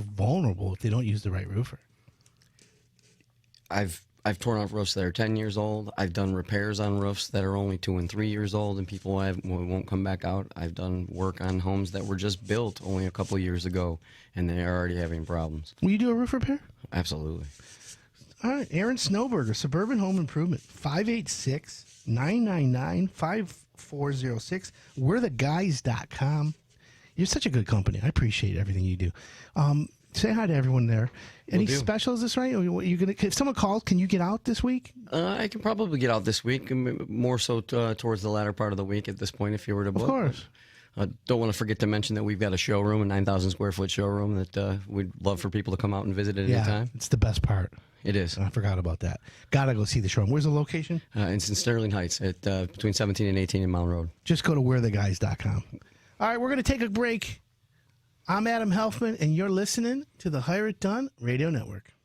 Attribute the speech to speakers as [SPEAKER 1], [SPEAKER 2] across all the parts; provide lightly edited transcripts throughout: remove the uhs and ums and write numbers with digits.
[SPEAKER 1] vulnerable if they don't use the right roofer.
[SPEAKER 2] I've torn off roofs that are 10 years old. I've done repairs on roofs that are only 2 and 3 years old, and people won't come back out. I've done work on homes that were just built only a couple years ago, and they're already having problems.
[SPEAKER 1] Will you do a roof repair?
[SPEAKER 2] Absolutely.
[SPEAKER 1] All right, Aaron Snowberger, Suburban Home Improvement, 586-999-5406. We'reTheGuys.com. You're such a good company. I appreciate everything you do. Say hi to everyone there. Any specials this right? If someone calls, can you get out this week?
[SPEAKER 2] I can probably get out this week, more so towards the latter part of the week at this point if you were to book.
[SPEAKER 1] Of course.
[SPEAKER 2] Don't want to forget to mention that we've got a showroom, a 9,000 square foot showroom that we'd love for people to come out and visit at any time.
[SPEAKER 1] It's the best part.
[SPEAKER 2] It is.
[SPEAKER 1] I forgot about that. Gotta go see the showroom. Where's the location?
[SPEAKER 2] It's in Sterling Heights at between 17 and 18 in Mount Road.
[SPEAKER 1] Just go to we'retheguys.com. All right, we're going to take a break. I'm Adam Helfman, and you're listening to the Hire It Done Radio Network.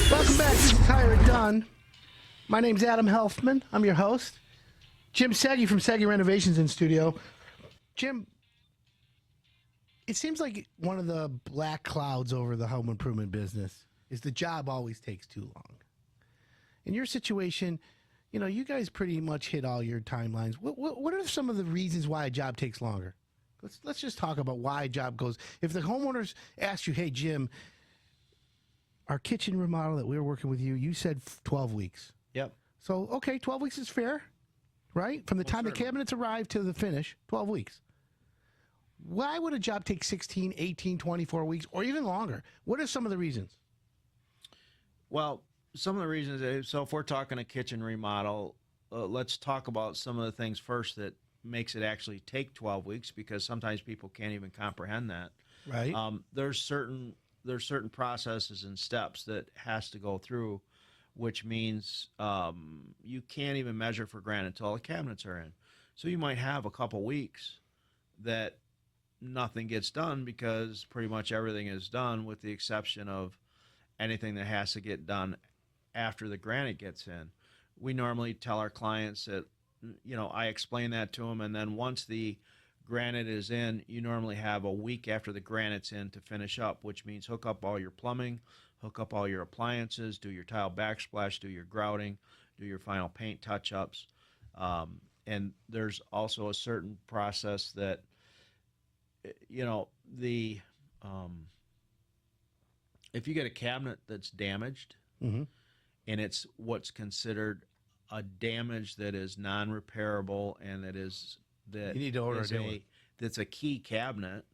[SPEAKER 1] Welcome back. This is Hire It Done. My name's Adam Helfman. I'm your host. Jim Seggy from Seggy Renovations in studio. Jim, it seems like one of the black clouds over the home improvement business is the job always takes too long. In your situation, you know, you guys pretty much hit all your timelines. What are some of the reasons why a job takes longer? Let's just talk about why a job goes. If the homeowners ask you, hey, Jim, our kitchen remodel that we were working with you, you said 12 weeks.
[SPEAKER 3] Yep.
[SPEAKER 1] So, okay, 12 weeks is fair, right? From the time the cabinets arrive to the finish, 12 weeks. Why would a job take 16, 18, 24 weeks, or even longer? What are some of the reasons?
[SPEAKER 3] Well, some of the reasons, so if we're talking a kitchen remodel, let's talk about some of the things first that makes it actually take 12 weeks, because sometimes people can't even comprehend that.
[SPEAKER 1] Right.
[SPEAKER 3] There's certain processes and steps that has to go through, which means you can't even measure for granite until the cabinets are in. So you might have a couple weeks that nothing gets done because pretty much everything is done, with the exception of anything that has to get done after the granite gets in. We normally tell our clients that, you know, I explain that to them, and then once the granite is in, you normally have a week after the granite's in to finish up, which means hook up all your plumbing, hook up all your appliances, do your tile backsplash, do your grouting, do your final paint touch-ups. And there's also a certain process that, you know, if you get a cabinet that's damaged,
[SPEAKER 1] Mm-hmm.
[SPEAKER 3] and it's what's considered a damage that is non-repairable and that
[SPEAKER 1] You need to order
[SPEAKER 3] is
[SPEAKER 1] a new one.
[SPEAKER 3] that's a key cabinet,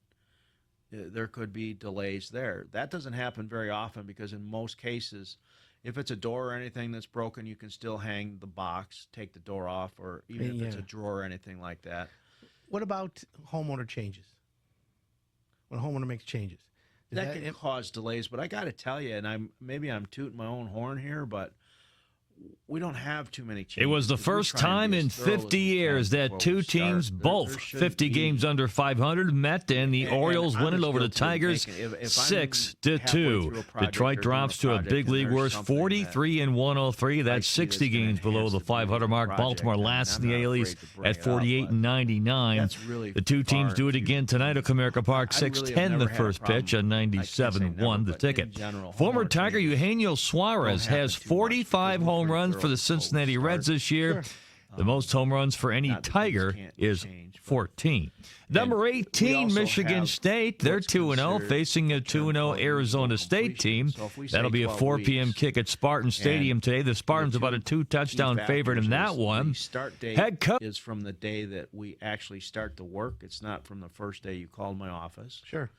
[SPEAKER 3] there could be delays there. That doesn't happen very often because in most cases, if it's a door or anything that's broken, you can still hang the box, take the door off, or even if it's a drawer or anything like that.
[SPEAKER 1] What about homeowner changes? When a homeowner makes changes,
[SPEAKER 3] That can cause delays, but I got to tell you, and I'm tooting my own horn here, but we don't have too many changes.
[SPEAKER 4] It was the
[SPEAKER 3] 'cause we
[SPEAKER 4] first
[SPEAKER 3] try and
[SPEAKER 4] time
[SPEAKER 3] be
[SPEAKER 4] in
[SPEAKER 3] as thorough as
[SPEAKER 4] 50
[SPEAKER 3] we can
[SPEAKER 4] years that
[SPEAKER 3] before
[SPEAKER 4] two
[SPEAKER 3] we
[SPEAKER 4] teams,
[SPEAKER 3] start.
[SPEAKER 4] both
[SPEAKER 3] There shouldn't
[SPEAKER 4] 50
[SPEAKER 3] be-
[SPEAKER 4] games under 500, met, and the
[SPEAKER 3] And
[SPEAKER 4] Orioles
[SPEAKER 3] I'm
[SPEAKER 4] win it
[SPEAKER 3] just
[SPEAKER 4] over the
[SPEAKER 3] guilty of
[SPEAKER 4] Tigers
[SPEAKER 3] thinking if I'm
[SPEAKER 4] 6-2.
[SPEAKER 3] halfway through a project
[SPEAKER 4] Detroit
[SPEAKER 3] or
[SPEAKER 4] drops to
[SPEAKER 3] doing
[SPEAKER 4] a
[SPEAKER 3] project
[SPEAKER 4] big
[SPEAKER 3] and
[SPEAKER 4] league
[SPEAKER 3] there's
[SPEAKER 4] worst
[SPEAKER 3] something that
[SPEAKER 4] 43 and 103.
[SPEAKER 3] I
[SPEAKER 4] That's
[SPEAKER 3] see that's
[SPEAKER 4] 60
[SPEAKER 3] gonna
[SPEAKER 4] games below
[SPEAKER 3] enhance
[SPEAKER 4] the
[SPEAKER 3] the beauty of
[SPEAKER 4] 500
[SPEAKER 3] the
[SPEAKER 4] mark.
[SPEAKER 3] project,
[SPEAKER 4] Baltimore
[SPEAKER 3] and
[SPEAKER 4] last
[SPEAKER 3] I'm
[SPEAKER 4] in the
[SPEAKER 3] not
[SPEAKER 4] AL
[SPEAKER 3] afraid
[SPEAKER 4] East
[SPEAKER 3] to bring
[SPEAKER 4] at
[SPEAKER 3] it up,
[SPEAKER 4] 48
[SPEAKER 3] but
[SPEAKER 4] and 99.
[SPEAKER 3] that's really
[SPEAKER 4] The two
[SPEAKER 3] far
[SPEAKER 4] teams do it
[SPEAKER 3] into-
[SPEAKER 4] again tonight at Comerica Park.
[SPEAKER 3] I really have
[SPEAKER 4] 6-10 the
[SPEAKER 3] never had a
[SPEAKER 4] first
[SPEAKER 3] problem.
[SPEAKER 4] pitch, and
[SPEAKER 3] I can't say
[SPEAKER 4] 97
[SPEAKER 3] never,
[SPEAKER 4] won the
[SPEAKER 3] but in
[SPEAKER 4] ticket.
[SPEAKER 3] general,
[SPEAKER 4] Former
[SPEAKER 3] homeowner
[SPEAKER 4] Tiger
[SPEAKER 3] changes
[SPEAKER 4] Eugenio Suarez
[SPEAKER 3] don't happen
[SPEAKER 4] has
[SPEAKER 3] too much
[SPEAKER 4] 45
[SPEAKER 3] because we're
[SPEAKER 4] home
[SPEAKER 3] pretty
[SPEAKER 4] runs for
[SPEAKER 3] thorough
[SPEAKER 4] the
[SPEAKER 3] before we
[SPEAKER 4] Cincinnati Reds
[SPEAKER 3] start.
[SPEAKER 4] this year. The most home runs for any
[SPEAKER 3] Not that things
[SPEAKER 4] Tiger
[SPEAKER 3] can't
[SPEAKER 4] is
[SPEAKER 3] change, but-
[SPEAKER 4] 14. Number
[SPEAKER 3] we
[SPEAKER 4] 18,
[SPEAKER 3] also
[SPEAKER 4] Michigan
[SPEAKER 3] have
[SPEAKER 4] State. They're
[SPEAKER 3] what's
[SPEAKER 4] 2-0,
[SPEAKER 3] considered
[SPEAKER 4] facing a
[SPEAKER 3] term
[SPEAKER 4] 2-0
[SPEAKER 3] called
[SPEAKER 4] Arizona
[SPEAKER 3] reasonable
[SPEAKER 4] State
[SPEAKER 3] completion.
[SPEAKER 4] team.
[SPEAKER 3] So if we say
[SPEAKER 4] That'll be a
[SPEAKER 3] 12
[SPEAKER 4] 4 p.m.
[SPEAKER 3] weeks,
[SPEAKER 4] kick at Spartan Stadium
[SPEAKER 3] and
[SPEAKER 4] today. The Spartans
[SPEAKER 3] the
[SPEAKER 4] about a
[SPEAKER 3] two
[SPEAKER 4] 2-touchdown
[SPEAKER 3] key
[SPEAKER 4] favorite in
[SPEAKER 3] factors
[SPEAKER 4] that
[SPEAKER 3] is
[SPEAKER 4] one.
[SPEAKER 3] The start date
[SPEAKER 4] Head coach.
[SPEAKER 3] is from the day that we actually start the work. It's not from the first day you called my office.
[SPEAKER 1] Sure.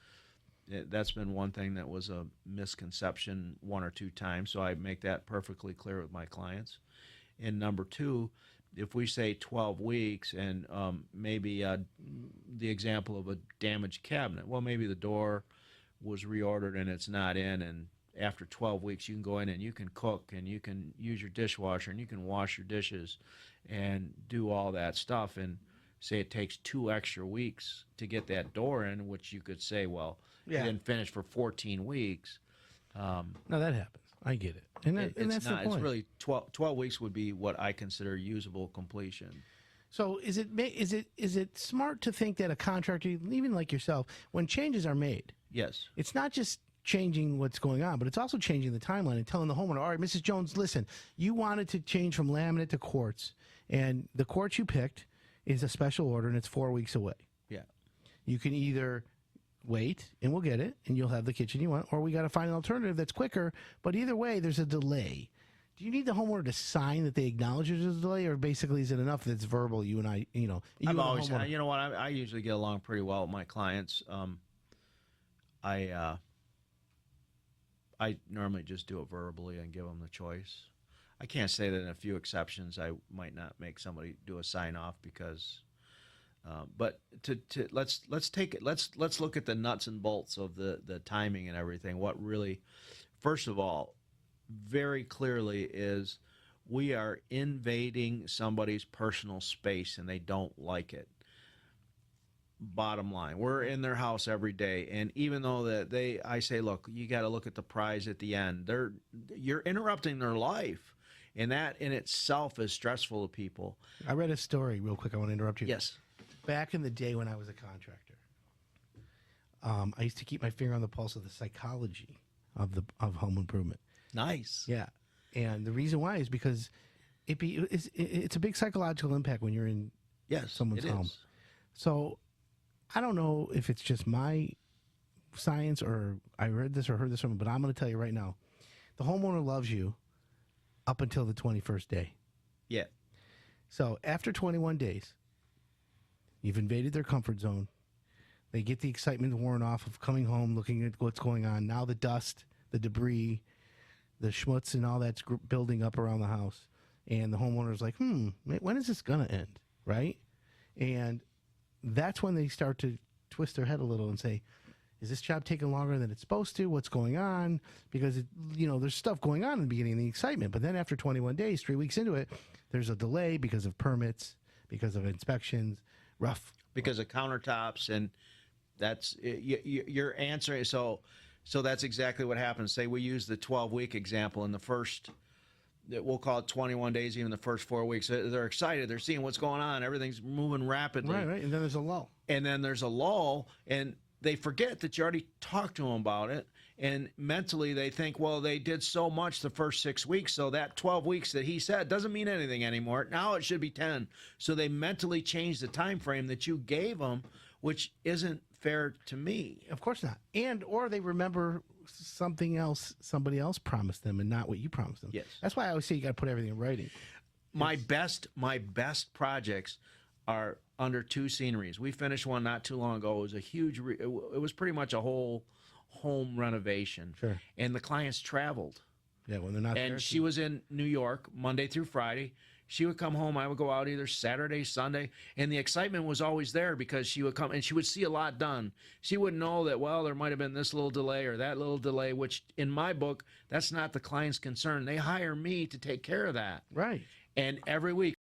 [SPEAKER 3] That's been one thing that was a misconception one or two times, so I make that perfectly clear with my clients. And number two, if we say 12 weeks and maybe the example of a damaged cabinet, well, maybe the door was reordered and it's not in, and after 12 weeks you can go in and you can cook and you can use your dishwasher and you can wash your dishes and do all that stuff, and say it takes 2 extra weeks to get that door in, which you could say, well,
[SPEAKER 1] Yeah.
[SPEAKER 3] you didn't finish for 14 weeks.
[SPEAKER 1] No, that happens. I get it. And
[SPEAKER 3] It's
[SPEAKER 1] that's
[SPEAKER 3] not.
[SPEAKER 1] the point.
[SPEAKER 3] It's really 12 weeks would be what I consider usable completion.
[SPEAKER 1] So is it smart to think that a contractor, even like yourself, when changes are made,
[SPEAKER 3] Yes.
[SPEAKER 1] it's not just changing what's going on, but it's also changing the timeline and telling the homeowner, all right, Mrs. Jones, listen, you wanted to change from laminate to quartz, and the quartz you picked is a special order, and it's 4 weeks away.
[SPEAKER 3] Yeah.
[SPEAKER 1] You can either wait and we'll get it and you'll have the kitchen you want, or we got to find an alternative that's quicker, but either way there's a delay. Do you need the homeowner to sign that they acknowledge there's a delay, or basically is it enough that it's verbal, you and I, you and
[SPEAKER 3] I've
[SPEAKER 1] the
[SPEAKER 3] always,
[SPEAKER 1] homeowner?
[SPEAKER 3] you know what, I usually get along pretty well with my clients. I normally just do it verbally and give them the choice. I can't say that in a few exceptions I might not make somebody do a sign off because, but let's take it. Let's look at the nuts and bolts of the timing and everything. What really, first of all, very clearly is we are invading somebody's personal space and they don't like it. Bottom line, we're in their house every day, and even though I say, look, you got to look at the prize at the end. You're interrupting their life, and that in itself is stressful to people.
[SPEAKER 1] I read a story real quick. I want to interrupt you.
[SPEAKER 3] Yes.
[SPEAKER 1] Back in the day when I was a contractor, I used to keep my finger on the pulse of the psychology of home improvement.
[SPEAKER 3] Nice.
[SPEAKER 1] Yeah, and the reason why is because it's a big psychological impact when you're in
[SPEAKER 3] Yes,
[SPEAKER 1] someone's
[SPEAKER 3] it
[SPEAKER 1] home.
[SPEAKER 3] is.
[SPEAKER 1] So I don't know if it's just my science or I read this or heard this from, but I'm going to tell you right now, the homeowner loves you up until the 21st day.
[SPEAKER 3] Yeah.
[SPEAKER 1] So after 21 days, you've invaded their comfort zone. They get the excitement worn off of coming home, looking at what's going on. Now the dust, the debris, the schmutz and all that's building up around the house. And the homeowner's like, when is this going to end? Right? And that's when they start to twist their head a little and say, is this job taking longer than it's supposed to? What's going on? Because, there's stuff going on in the beginning of the excitement. But then after 21 days, 3 weeks into it, there's a delay because of permits, because of inspections,
[SPEAKER 3] Because of countertops, and that's you're answering. So that's exactly what happens. Say we use the 12-week example in the first, we'll call it 21 days, even the first 4 weeks. They're excited. They're seeing what's going on. Everything's moving rapidly.
[SPEAKER 1] Right. And then there's a lull.
[SPEAKER 3] And then there's a lull, and they forget that you already talked to them about it. And mentally they think, well, they did so much the first 6 weeks, so that 12 weeks that he said doesn't mean anything anymore. Now it should be 10. So they mentally change the time frame that you gave them, which isn't fair to me.
[SPEAKER 1] Of course not. Or they remember something else somebody else promised them and not what you promised them.
[SPEAKER 3] Yes.
[SPEAKER 1] That's why I always say you got to put everything in writing.
[SPEAKER 3] my best projects are under two sceneries. We finished one not too long ago. It was a huge. It was pretty much a whole home renovation.
[SPEAKER 1] Sure.
[SPEAKER 3] And the clients traveled.
[SPEAKER 1] Yeah, when they're not there.
[SPEAKER 3] And she was in New York Monday through Friday. She would come home. I would go out either Saturday, Sunday, and the excitement was always there because she would come and she would see a lot done. She would know that, well, there might have been this little delay or that little delay, which in my book, that's not the client's concern. They hire me to take care of that.
[SPEAKER 1] Right.
[SPEAKER 3] And every week.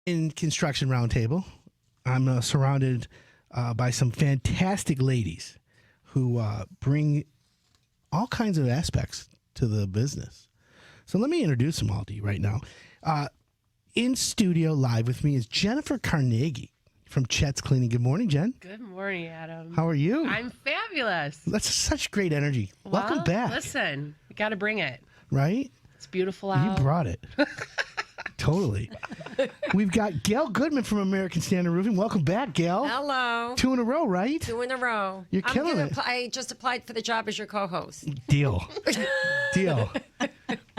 [SPEAKER 1] In Construction Roundtable, I'm surrounded by some fantastic ladies who bring all kinds of aspects to the business. So let me introduce them all to you right now. In studio live with me is Jennifer Carnegie from Chet's Cleaning. Good morning, Jen.
[SPEAKER 5] Good morning, Adam.
[SPEAKER 1] How are you?
[SPEAKER 5] I'm fabulous.
[SPEAKER 1] That's such great energy. Welcome
[SPEAKER 5] Well,
[SPEAKER 1] back.
[SPEAKER 5] Listen, we got to bring it.
[SPEAKER 1] Right?
[SPEAKER 5] It's beautiful out.
[SPEAKER 1] You brought it. Totally. We've got Gail Goodman from American Standard Roofing. Welcome back, Gail.
[SPEAKER 6] Hello.
[SPEAKER 1] 2 in a row, right?
[SPEAKER 6] 2 in a row.
[SPEAKER 1] You're killing it.
[SPEAKER 6] I just applied for the job as your co-host.
[SPEAKER 1] Deal. Deal.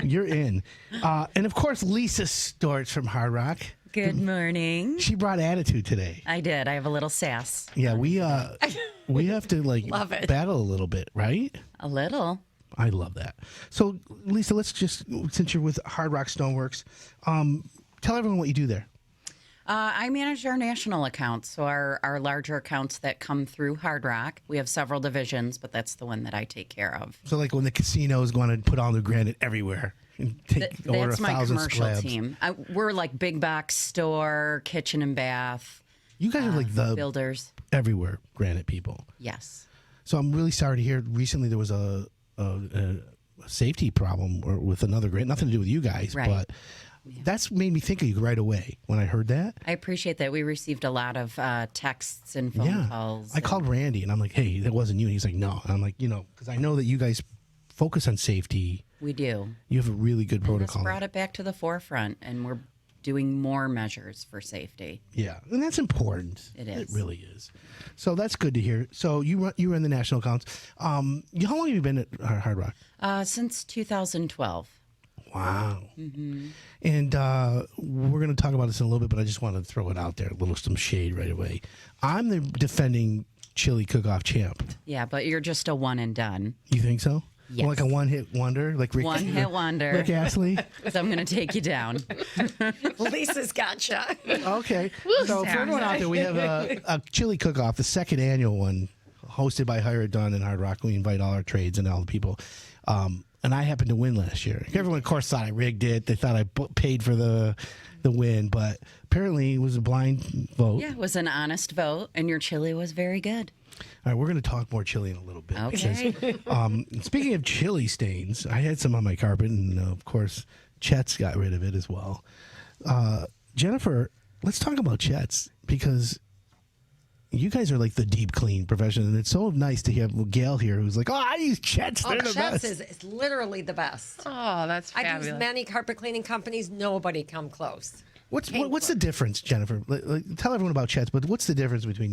[SPEAKER 1] You're in. And of course, Lisa Storch from Hard Rock.
[SPEAKER 7] Good morning.
[SPEAKER 1] She brought attitude today.
[SPEAKER 7] I did. I have a little sass.
[SPEAKER 1] Yeah, we have to
[SPEAKER 6] Love it.
[SPEAKER 1] battle a little bit, right?
[SPEAKER 7] A little.
[SPEAKER 1] I love that. So, Lisa, let's just, since you're with Hard Rock Stoneworks, tell everyone what you do there.
[SPEAKER 7] I manage our national accounts, so our larger accounts that come through Hard Rock. We have several divisions, but that's the one that I take care of.
[SPEAKER 1] So, like when the casinos going to put all the granite everywhere and order
[SPEAKER 7] That's my
[SPEAKER 1] 1,000
[SPEAKER 7] commercial
[SPEAKER 1] slabs.
[SPEAKER 7] team. We're like big box store, kitchen and bath,
[SPEAKER 1] You guys are like the
[SPEAKER 7] builders.
[SPEAKER 1] everywhere granite people.
[SPEAKER 7] Yes.
[SPEAKER 1] So I'm really sorry to hear. Recently, there was a safety problem with another granite. Nothing to do with you guys,
[SPEAKER 7] Right.
[SPEAKER 1] but that's made me think of you right away when I heard that.
[SPEAKER 7] I appreciate that. We received a lot of texts and phone calls.
[SPEAKER 1] I called Randy and I'm like, "Hey, that wasn't you." And he's like, "No." And I'm like, because I know that you guys focus on safety.
[SPEAKER 7] We do.
[SPEAKER 1] You have a really good
[SPEAKER 7] This
[SPEAKER 1] protocol.
[SPEAKER 7] brought it back to the forefront, and we're doing more measures for safety.
[SPEAKER 1] Yeah, and that's important.
[SPEAKER 7] It
[SPEAKER 1] It
[SPEAKER 7] is.
[SPEAKER 1] really is. So that's good to hear. So you run the national accounts. How long have you been at Hard Rock?
[SPEAKER 7] Since 2012.
[SPEAKER 1] Wow.
[SPEAKER 7] Mm-hmm.
[SPEAKER 1] And we're going to talk about this in a little bit, but I just want to throw it out there, some shade right away. I'm the defending chili cook-off champ.
[SPEAKER 7] Yeah, but you're just a one and done.
[SPEAKER 1] You think so?
[SPEAKER 7] Yes.
[SPEAKER 1] Like a one-hit wonder, like Rick.
[SPEAKER 7] One-hit wonder.
[SPEAKER 1] Rick Astley.
[SPEAKER 7] So I'm going to take you down.
[SPEAKER 6] Lisa's gotcha.
[SPEAKER 1] Okay. So for everyone out there, we have a chili cook-off, the second annual one, hosted by Hire It Done and Hard Rock. We invite all our trades and all the people. And I happened to win last year. Everyone, of course, thought I rigged it. They thought I paid for the win, but apparently it was a blind vote.
[SPEAKER 7] Yeah, it was an honest vote, and your chili was very good.
[SPEAKER 1] All right, we're going to talk more chili in a little bit.
[SPEAKER 7] Okay.
[SPEAKER 1] Because, speaking of chili stains, I had some on my carpet, and of course, Chet's got rid of it as well. Jennifer, let's talk about Chet's, because you guys are like the deep clean profession, and it's so nice to have Gail here who's like, I use Chet's. They're the
[SPEAKER 6] Chet's
[SPEAKER 1] best.
[SPEAKER 6] is literally the best.
[SPEAKER 5] Oh, that's
[SPEAKER 6] I've
[SPEAKER 5] fabulous.
[SPEAKER 6] used many carpet cleaning companies. Nobody come close.
[SPEAKER 1] What's the difference, Jennifer? Tell everyone about Chet's, but what's the difference between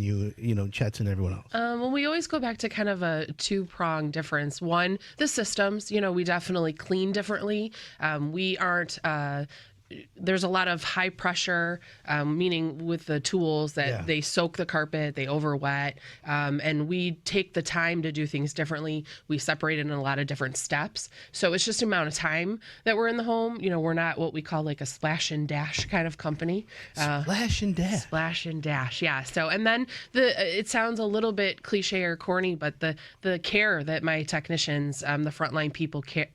[SPEAKER 1] Chet's and everyone else?
[SPEAKER 5] Well, we always go back to kind of a two-pronged difference. One, the systems. We definitely clean differently. We aren't. There's a lot of high pressure, meaning with the tools that they soak the carpet, they over wet, and we take the time to do things differently. We separate it in a lot of different steps. So it's just amount of time that we're in the home. We're not what we call like a splash and dash kind of company.
[SPEAKER 1] Splash and dash.
[SPEAKER 5] Splash and dash, yeah. So, and then it sounds a little bit cliche or corny, but the care that my technicians, the frontline people care,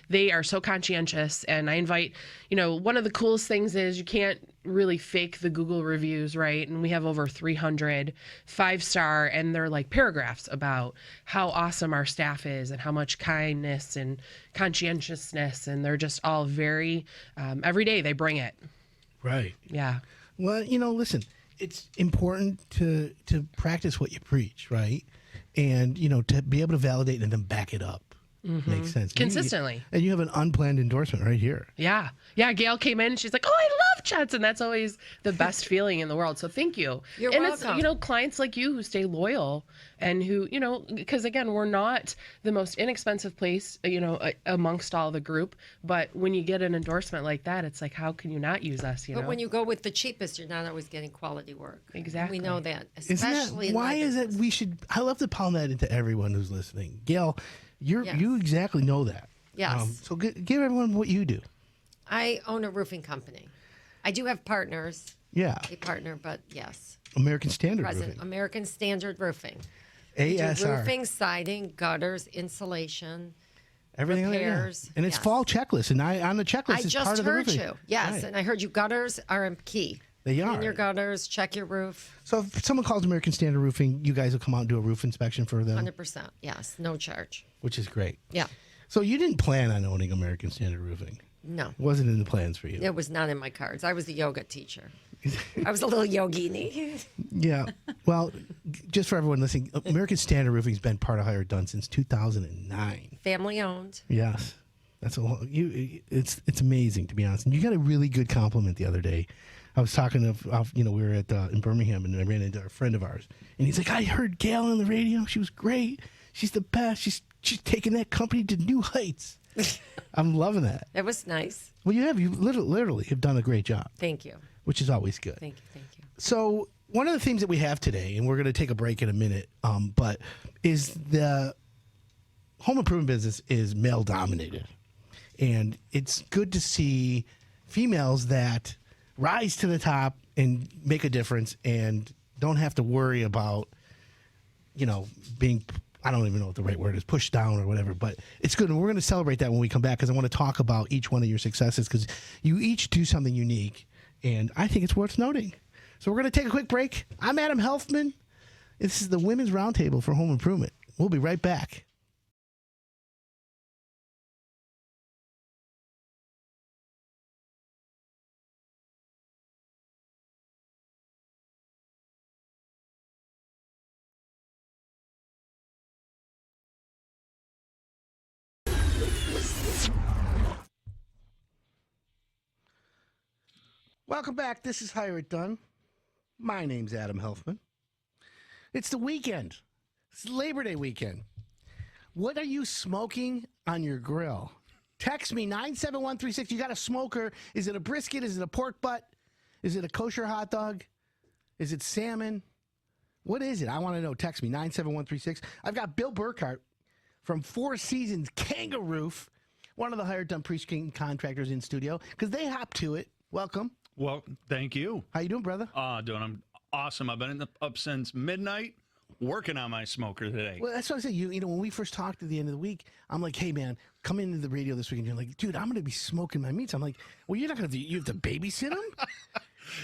[SPEAKER 5] they are so conscientious. And I invite, one of the coolest things is you can't really fake the Google reviews, right? And we have over 300 5-star, and they're like paragraphs about how awesome our staff is and how much kindness and conscientiousness, and they're just all very, every day they bring it.
[SPEAKER 1] Right.
[SPEAKER 5] Yeah.
[SPEAKER 1] Well, listen, it's important to practice what you preach, right? And, to be able to validate and then back it up. Makes sense.
[SPEAKER 5] Consistently.
[SPEAKER 1] And you have an unplanned endorsement right here.
[SPEAKER 5] Yeah. Yeah. Gail came in and she's like, oh, I love Chet's. And that's always the best feeling in the world. So thank you.
[SPEAKER 6] You're
[SPEAKER 5] and
[SPEAKER 6] welcome.
[SPEAKER 5] it's, clients like you who stay loyal and who, because again, we're not the most inexpensive place, amongst all the group. But when you get an endorsement like that, it's like, how can you not use us?
[SPEAKER 6] But when you go with the cheapest, you're not always getting quality work.
[SPEAKER 5] Exactly.
[SPEAKER 6] We know that.
[SPEAKER 1] Isn't
[SPEAKER 6] Especially
[SPEAKER 1] that, why is it I love to pound that into everyone who's listening. Gail, you exactly know that.
[SPEAKER 6] Yes.
[SPEAKER 1] So give everyone what you do.
[SPEAKER 6] I own a roofing company. I do have partners.
[SPEAKER 1] Yeah.
[SPEAKER 6] A partner, but yes.
[SPEAKER 1] American Standard
[SPEAKER 6] Present.
[SPEAKER 1] Roofing.
[SPEAKER 6] American Standard Roofing. We do
[SPEAKER 1] ASR.
[SPEAKER 6] roofing, siding, gutters, insulation,
[SPEAKER 1] Everything
[SPEAKER 6] repairs.
[SPEAKER 1] And it's
[SPEAKER 6] Yes.
[SPEAKER 1] fall checklist, and on the checklist
[SPEAKER 6] I
[SPEAKER 1] is
[SPEAKER 6] just
[SPEAKER 1] part of the
[SPEAKER 6] heard
[SPEAKER 1] roofing.
[SPEAKER 6] you. Yes,
[SPEAKER 1] Right.
[SPEAKER 6] and I heard you gutters are key.
[SPEAKER 1] They
[SPEAKER 6] Clean
[SPEAKER 1] are.
[SPEAKER 6] your gutters, check your roof.
[SPEAKER 1] So if someone calls American Standard Roofing, you guys will come out and do a roof inspection for them,
[SPEAKER 6] 100%. Yes, no charge.
[SPEAKER 1] which is great.
[SPEAKER 6] Yeah.
[SPEAKER 1] So you didn't plan on owning American Standard Roofing.
[SPEAKER 6] No.
[SPEAKER 1] It wasn't in the plans for you.
[SPEAKER 6] It was not in my cards. I was a yoga teacher. I was a little yogini.
[SPEAKER 1] Yeah. Well, just for everyone listening, American Standard Roofing's been part of Hire Done since 2009.
[SPEAKER 6] Family owned.
[SPEAKER 1] Yes. That's it's amazing, to be honest. And you got a really good compliment the other day. I was talking to, we were in Birmingham, and I ran into a friend of ours, and he's like, I heard Gail on the radio. She was great. She's the best. She's taking that company to new heights. I'm loving that.
[SPEAKER 6] It was nice.
[SPEAKER 1] Well, you literally have done a great job,
[SPEAKER 6] Thank you.
[SPEAKER 1] which is always good.
[SPEAKER 6] Thank you. Thank you.
[SPEAKER 1] So one of the themes that we have today, and we're going to take a break in a minute, but is the home improvement business is male dominated, and it's good to see females that rise to the top and make a difference and don't have to worry about, being, I don't even know what the right word is, pushed down or whatever, but it's good. And we're going to celebrate that when we come back, because I want to talk about each one of your successes, because you each do something unique, and I think it's worth noting. So we're going to take a quick break. I'm Adam Helfman. This is the Women's Roundtable for Home Improvement. We'll be right back. Welcome back. This is Hire It Done. My name's Adam Helfman. It's the weekend. It's Labor Day weekend. What are you smoking on your grill? Text me 97136. You got a smoker. Is it a brisket? Is it a pork butt? Is it a kosher hot dog? Is it salmon? What is it? I want to know. Text me 97136. I've got Bill Burkhart from Four Seasons Kangaroo, one of the Hire It Done pre-screen contractors in studio, because they hop to it. Welcome.
[SPEAKER 8] Well, thank you.
[SPEAKER 1] How you doing, brother?
[SPEAKER 8] I'm awesome. I've been up since midnight working on my smoker today.
[SPEAKER 1] Well, that's what I said. You know, when we first talked at the end of the week, I'm like, hey, man, come into the radio this week. And you're like, dude, I'm going to be smoking my meats. I'm like, well, you're not going to, you have to babysit them?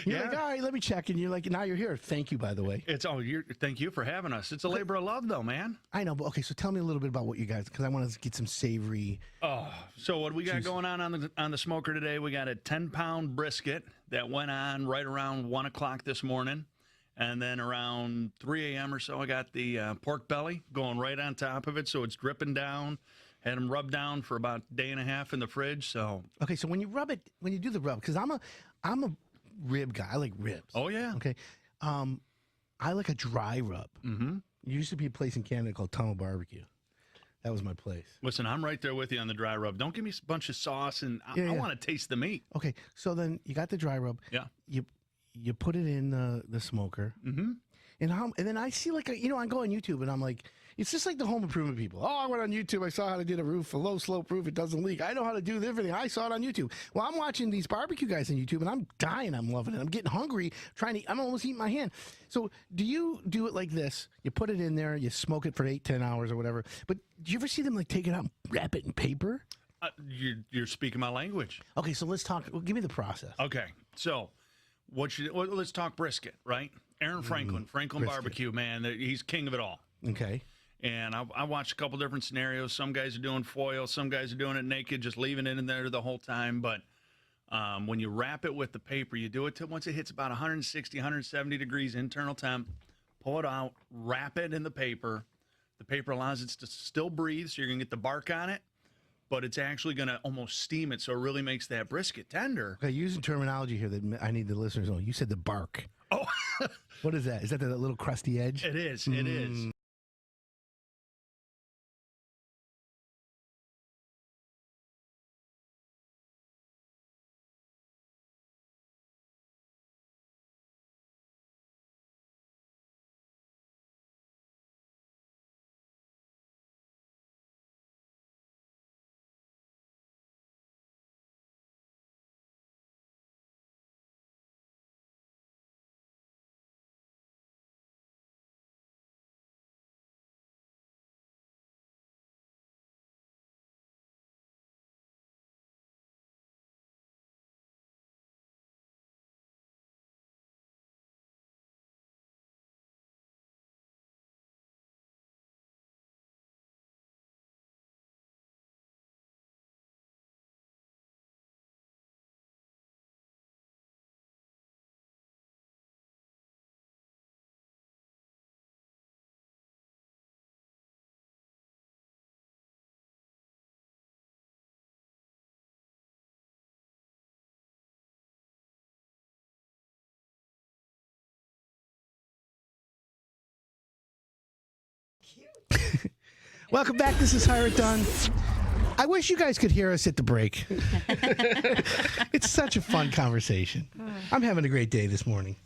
[SPEAKER 1] You're
[SPEAKER 8] Yeah.
[SPEAKER 1] like, all right, let me check. And you're like, now you're here. Thank you, by the way.
[SPEAKER 8] Thank you for having us. It's a labor of love, though, man.
[SPEAKER 1] I know, but okay, so tell me a little bit about what you guys, because I want to get some savory.
[SPEAKER 8] So what we got going on the smoker today? We got a 10-pound brisket that went on right around 1 o'clock this morning. And then around 3 a.m. or so, I got the pork belly going right on top of it, so it's dripping down. Had them rubbed down for about a day and a half in the fridge. So
[SPEAKER 1] Okay, so when you rub it, when you do the rub, because I'm a rib guy. I like ribs.
[SPEAKER 8] Oh yeah.
[SPEAKER 1] Okay. I like a dry rub.
[SPEAKER 8] Mm-hmm.
[SPEAKER 1] There used to be a place in Canada called Tunnel Barbecue. That was my place.
[SPEAKER 8] Listen, I'm right there with you on the dry rub. Don't give me a bunch of sauce, and I want to taste the meat.
[SPEAKER 1] Okay, so then you got the dry rub.
[SPEAKER 8] Yeah.
[SPEAKER 1] You put it in the smoker.
[SPEAKER 8] Mm-hmm.
[SPEAKER 1] And then I see I go on YouTube and I'm like, it's just like the home improvement people. Oh, I went on YouTube. I saw how to do a roof, a low slope roof. It doesn't leak. I know how to do everything. I saw it on YouTube. Well, I'm watching these barbecue guys on YouTube and I'm dying. I'm loving it. I'm getting hungry, I'm almost eating my hand. So do you do it like this? You put it in there, you smoke it for 8-10 hours or whatever. But do you ever see them take it out and wrap it in paper?
[SPEAKER 8] You're speaking my language.
[SPEAKER 1] Okay, so let's talk. Well, give me the process.
[SPEAKER 8] Okay, so let's talk brisket, right? Aaron Franklin
[SPEAKER 1] brisket.
[SPEAKER 8] Barbecue, man, he's king of it all.
[SPEAKER 1] Okay.
[SPEAKER 8] And I watched a couple different scenarios. Some guys are doing foil, some guys are doing it naked, just leaving it in there the whole time. But when you wrap it with the paper, you do it till once it hits about 160, 170 degrees internal temp, pull it out, wrap it in the paper. The paper allows it to still breathe, so you're going to get the bark on it, but it's actually going to almost steam it, so it really makes that brisket tender.
[SPEAKER 1] Okay, using terminology here that I need the listeners to know. You said the bark.
[SPEAKER 8] Oh,
[SPEAKER 1] What is that? Is that the little crusty edge?
[SPEAKER 8] it is. It is.
[SPEAKER 1] Welcome back. This is Hire It Done. I wish you guys could hear us at the break. It's such a fun conversation. I'm having a great day this morning.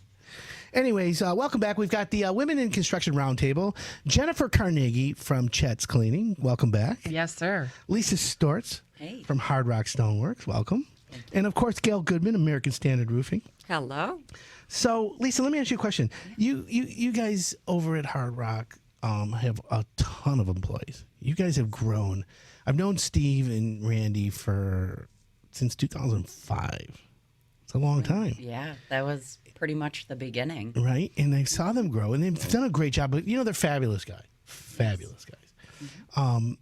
[SPEAKER 1] Anyways, welcome back. We've got the Women in Construction Roundtable. Jennifer Carnegie from Chet's Cleaning. Welcome back.
[SPEAKER 5] Yes, sir.
[SPEAKER 1] Lisa Stortz
[SPEAKER 7] Hey.
[SPEAKER 1] from Hard Rock Stoneworks. Welcome. And, of course, Gail Goodman, American Standard Roofing.
[SPEAKER 6] Hello.
[SPEAKER 1] So, Lisa, let me ask you a question. You guys over at Hard Rock have a ton of employees. You guys have grown. I've known Steve and Randy since 2005. It's a long time.
[SPEAKER 7] Yeah, that was pretty much the beginning.
[SPEAKER 1] Right? And I saw them grow, and they've done a great job. But, they're fabulous guys. Fabulous guys.
[SPEAKER 7] Mm-hmm.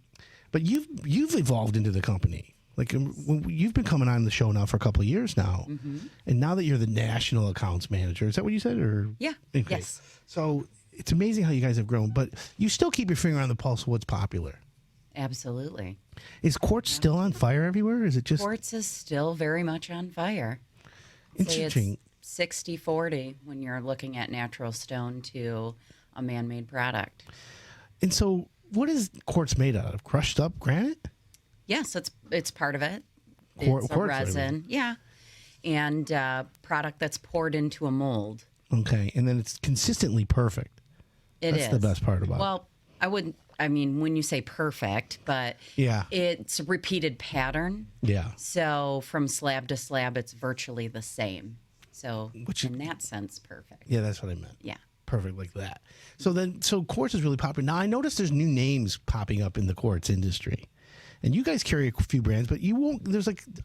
[SPEAKER 1] But you've evolved into the company. Like, you've been coming on the show now for a couple of years now.
[SPEAKER 7] Mm-hmm.
[SPEAKER 1] And now that you're the national accounts manager, is that what you said? Or
[SPEAKER 7] Yeah.
[SPEAKER 1] Okay.
[SPEAKER 7] Yes.
[SPEAKER 1] So it's amazing how you guys have grown, but you still keep your finger on the pulse of what's popular.
[SPEAKER 7] Absolutely.
[SPEAKER 1] Is quartz still on fire everywhere? Is it just
[SPEAKER 7] Quartz is still very much on fire.
[SPEAKER 1] interesting?
[SPEAKER 7] Say it's 60-40 when you're looking at natural stone to a man-made product.
[SPEAKER 1] And so, what is quartz made out of? Crushed up granite?
[SPEAKER 7] Yes, it's part of it.
[SPEAKER 1] Quartz,
[SPEAKER 7] It's a
[SPEAKER 1] I
[SPEAKER 7] resin,
[SPEAKER 1] mean.
[SPEAKER 7] yeah, and product that's poured into a mold.
[SPEAKER 1] Okay, and then it's consistently perfect.
[SPEAKER 7] That's
[SPEAKER 1] That's the best part about it.
[SPEAKER 7] Well, I wouldn't. I mean, when you say perfect, but
[SPEAKER 1] Yeah.
[SPEAKER 7] it's a repeated pattern.
[SPEAKER 1] Yeah.
[SPEAKER 7] So from slab to slab, it's virtually the same. So
[SPEAKER 1] Which-
[SPEAKER 7] in that sense, perfect.
[SPEAKER 1] Yeah, that's what I meant.
[SPEAKER 7] Yeah.
[SPEAKER 1] Perfect like that. So quartz is really popular. Now I noticed there's new names popping up in the quartz industry. And you guys carry a few brands, but you won't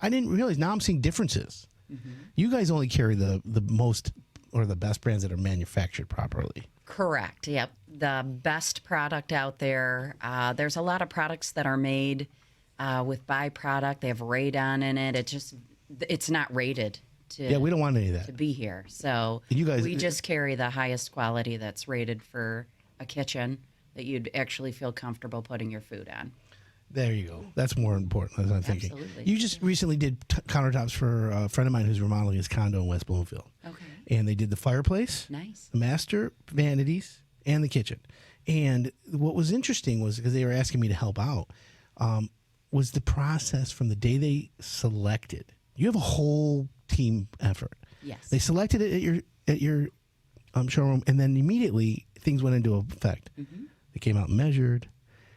[SPEAKER 1] I didn't realize, now I'm seeing differences.
[SPEAKER 7] Mm-hmm.
[SPEAKER 1] You guys only carry the most or the best brands that are manufactured properly.
[SPEAKER 7] Correct. Yep. The best product out there. There's a lot of products that are made with byproduct. They have radon in it. It's not rated to.
[SPEAKER 1] Yeah, we don't want any of
[SPEAKER 7] to
[SPEAKER 1] that.
[SPEAKER 7] be here. So
[SPEAKER 1] You guys-
[SPEAKER 7] we just carry the highest quality that's rated for a kitchen that you'd actually feel comfortable putting your food on.
[SPEAKER 1] There you go. That's more important than I'm thinking.
[SPEAKER 7] Absolutely.
[SPEAKER 1] You just recently did countertops for a friend of mine who's remodeling his condo in West Bloomfield.
[SPEAKER 7] Okay.
[SPEAKER 1] And they did the fireplace,
[SPEAKER 7] Nice.
[SPEAKER 1] the master vanities, and the kitchen. And what was interesting was, because they were asking me to help out, was the process from the day they selected. You have a whole team effort.
[SPEAKER 7] Yes.
[SPEAKER 1] They selected it at your showroom, and then immediately things went into effect.
[SPEAKER 7] Mm-hmm.
[SPEAKER 1] They came out and measured.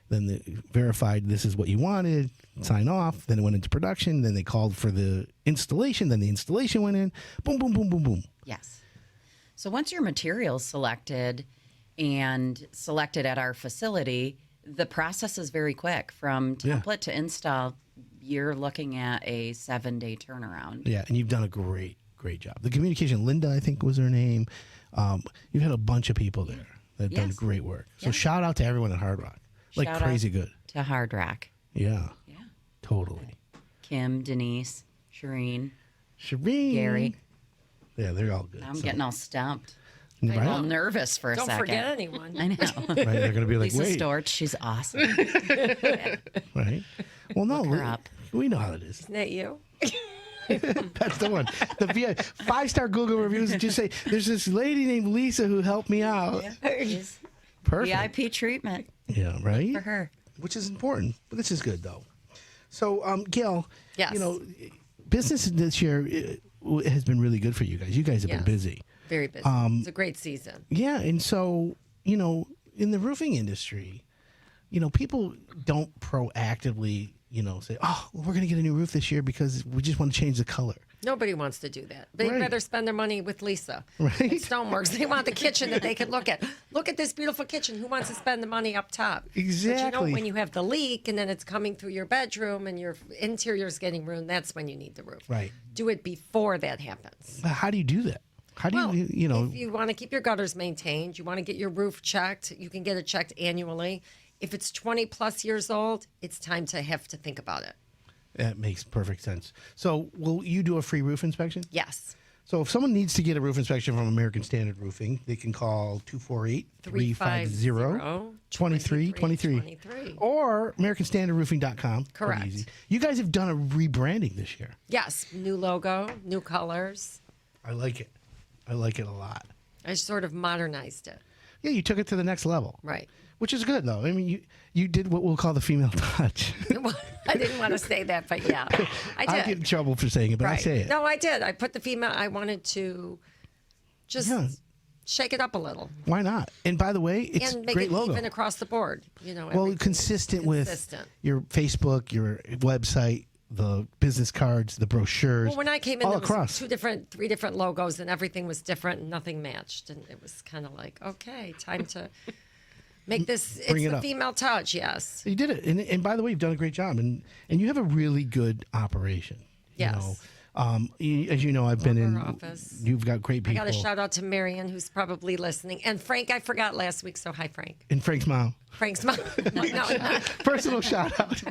[SPEAKER 1] Then they verified this is what you wanted, sign off. Then it went into production. Then they called for the installation. Then the installation went in. Boom, boom, boom, boom, boom.
[SPEAKER 7] Yes. So once your material's selected and selected at our facility, the process is very quick. From template to install, you're looking at a 7-day turnaround.
[SPEAKER 1] Yeah, and you've done a great job. The communication, Linda, I think was her name. You've had a bunch of people there that have done
[SPEAKER 7] Yes.
[SPEAKER 1] great work. So
[SPEAKER 7] Yeah.
[SPEAKER 1] shout out to everyone at Hard Rock. Like
[SPEAKER 7] Shout out
[SPEAKER 1] crazy good.
[SPEAKER 7] to Hard Rock.
[SPEAKER 1] Yeah,
[SPEAKER 7] Yeah.
[SPEAKER 1] totally.
[SPEAKER 7] Kim, Denise, Shireen,
[SPEAKER 1] Shireen.
[SPEAKER 7] Gary.
[SPEAKER 1] Yeah, they're all good.
[SPEAKER 7] I'm
[SPEAKER 1] So-
[SPEAKER 7] getting all stumped.
[SPEAKER 1] right?
[SPEAKER 7] I'm all nervous for a
[SPEAKER 6] Don't
[SPEAKER 7] second.
[SPEAKER 6] forget anyone.
[SPEAKER 7] I know.
[SPEAKER 1] Right, they're going to be like,
[SPEAKER 7] Lisa
[SPEAKER 1] wait.
[SPEAKER 7] Storch, she's awesome.
[SPEAKER 1] Right? Well, no,
[SPEAKER 7] Look her up.
[SPEAKER 1] we know how it is.
[SPEAKER 6] Isn't that you?
[SPEAKER 1] That's the one. The 5-star Google reviews just say, there's this lady named Lisa who helped me out.
[SPEAKER 7] She's
[SPEAKER 1] Perfect.
[SPEAKER 7] VIP treatment
[SPEAKER 1] Yeah, right?
[SPEAKER 7] for her.
[SPEAKER 1] Which is important. But this is good, though. So, Gail,
[SPEAKER 6] Yes.
[SPEAKER 1] you know, business this year has been really good for you guys. You guys have
[SPEAKER 6] Yes.
[SPEAKER 1] been busy.
[SPEAKER 6] Very busy. It's a great season.
[SPEAKER 1] Yeah, and so, you know, in the roofing industry, you know, people don't proactively, you know, say, oh, well, we're going to get a new roof this year because we just want to change the color.
[SPEAKER 6] Nobody wants to do that. They'd
[SPEAKER 1] Right.
[SPEAKER 6] rather spend their money with Lisa.
[SPEAKER 1] Right.
[SPEAKER 6] At Stoneworks. They want the kitchen that they can look at. Look at this beautiful kitchen. Who wants to spend the money up top? But you
[SPEAKER 1] Exactly.
[SPEAKER 6] know, when you have the leak and then it's coming through your bedroom and your interior's getting ruined, that's when you need the roof.
[SPEAKER 1] Right.
[SPEAKER 6] Do it before that happens.
[SPEAKER 1] But how do you do that? How do
[SPEAKER 6] Well,
[SPEAKER 1] you know,
[SPEAKER 6] if you want to keep your gutters maintained, you want to get your roof checked, you can get it checked annually. If it's 20 plus years old, it's time to have to think about it.
[SPEAKER 1] that makes perfect sense. So, will you do a free roof inspection?
[SPEAKER 6] Yes.
[SPEAKER 1] So, if someone needs to get a roof inspection from American Standard Roofing, they can call 248-350-2323 or AmericanStandardRoofing.com. Pretty
[SPEAKER 6] Correct.
[SPEAKER 1] easy. You guys have done a rebranding this year.
[SPEAKER 6] Yes. New logo, new colors.
[SPEAKER 1] I like it. I like it a lot.
[SPEAKER 6] I sort of modernized it.
[SPEAKER 1] Yeah, you took it to the next level.
[SPEAKER 6] Right.
[SPEAKER 1] Which is good, though. I mean, you did what we'll call the female touch.
[SPEAKER 6] I didn't want to say that, but yeah, I did.
[SPEAKER 1] I get in trouble for saying it, but I say it.
[SPEAKER 6] No, I did. I put the female. I wanted to just
[SPEAKER 1] Yeah.
[SPEAKER 6] shake it up a little
[SPEAKER 1] Why not? And by the way, it's
[SPEAKER 6] and make
[SPEAKER 1] great
[SPEAKER 6] it
[SPEAKER 1] logo.
[SPEAKER 6] even across the board. You know,
[SPEAKER 1] Well,
[SPEAKER 6] everything.
[SPEAKER 1] consistent with
[SPEAKER 6] Consistent.
[SPEAKER 1] your Facebook, your website, the business cards, the brochures.
[SPEAKER 6] Well, when I came in,
[SPEAKER 1] all
[SPEAKER 6] there
[SPEAKER 1] across.
[SPEAKER 6] was 3 different logos, and everything was different, and nothing matched. And it was kind of like, okay, time to make this.
[SPEAKER 1] Bring
[SPEAKER 6] It's
[SPEAKER 1] it
[SPEAKER 6] the
[SPEAKER 1] up.
[SPEAKER 6] female touch, yes.
[SPEAKER 1] You did it, and by the way, you've done a great job, and you have a really good operation.
[SPEAKER 6] Yes.
[SPEAKER 1] You know, as you know, I've been in.
[SPEAKER 6] our office.
[SPEAKER 1] You've got great
[SPEAKER 6] I
[SPEAKER 1] people.
[SPEAKER 6] got a shout out to Marion, who's probably listening, and Frank. I forgot last week, so hi, Frank.
[SPEAKER 1] And Frank's mom.
[SPEAKER 6] Frank's mom. No,
[SPEAKER 1] Personal shout out.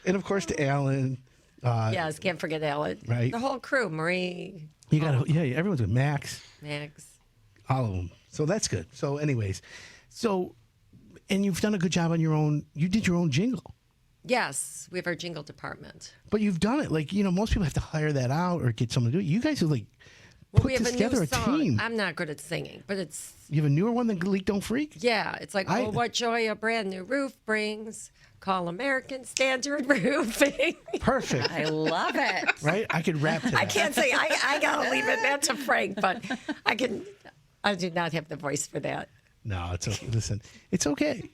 [SPEAKER 1] And of course to Alan.
[SPEAKER 6] yes, can't forget Alan.
[SPEAKER 1] Right.
[SPEAKER 6] The whole crew, Marie,
[SPEAKER 1] You got everyone's good. Max.
[SPEAKER 6] Max.
[SPEAKER 1] All of them. So that's good. So, anyways, and you've done a good job on your own. You did your own jingle,
[SPEAKER 6] Yes, we have our jingle department.
[SPEAKER 1] but you've done it. Like, you know, most people have to hire that out or get someone to do it. You guys have like
[SPEAKER 6] Well,
[SPEAKER 1] put
[SPEAKER 6] we have
[SPEAKER 1] together
[SPEAKER 6] a new
[SPEAKER 1] a
[SPEAKER 6] song.
[SPEAKER 1] team.
[SPEAKER 6] I'm not good at singing, but it's
[SPEAKER 1] You have a newer one than Leak Don't Freak.
[SPEAKER 6] yeah, it's like oh, what joy a brand new roof brings. Call American Standard Roofing.
[SPEAKER 1] Perfect.
[SPEAKER 7] I love it.
[SPEAKER 1] Right? I could rap to that.
[SPEAKER 6] I can't say I gotta leave that to Frank, but I can. I do not have the voice for that.
[SPEAKER 1] No, it's okay. Listen, it's okay.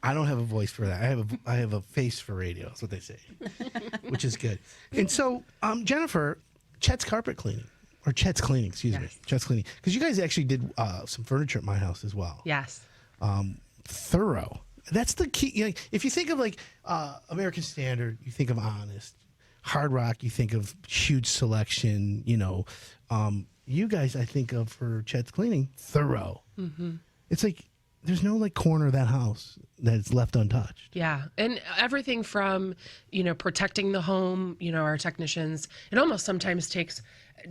[SPEAKER 1] I don't have a voice for that. I have a face for radio. That's what they say, which is good. And so, Jennifer, Chet's carpet cleaning or Chet's cleaning, excuse me, Chet's cleaning, because you guys actually did some furniture at my house as well.
[SPEAKER 5] Yes.
[SPEAKER 1] Thorough. That's the key. You know, if you think of like American Standard, you think of honest. Hard Rock, you think of huge selection. You know, you guys, I think of for Chet's cleaning, thorough. Mm-hmm. It's like there's no like corner of that house that's left untouched.
[SPEAKER 5] Yeah. And everything from, protecting the home, our technicians, it almost sometimes takes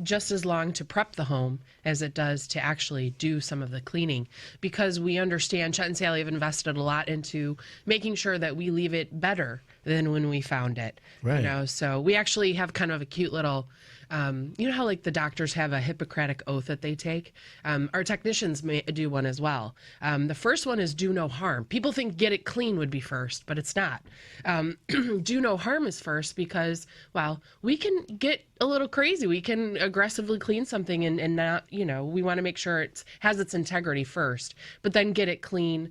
[SPEAKER 5] just as long to prep the home as it does to actually do some of the cleaning, because we understand Chet and Sally have invested a lot into making sure that we leave it better than when we found it.
[SPEAKER 1] Right.
[SPEAKER 5] You know, so we actually have kind of a cute little, you know how like the doctors have a Hippocratic oath that they take? Our technicians may do one as well. The first one is do no harm. People think get it clean would be first, but it's not. Do no harm is first because, well, we can get a little crazy. We can aggressively clean something and not, you know, we want to make sure it has its integrity first, but then get it clean,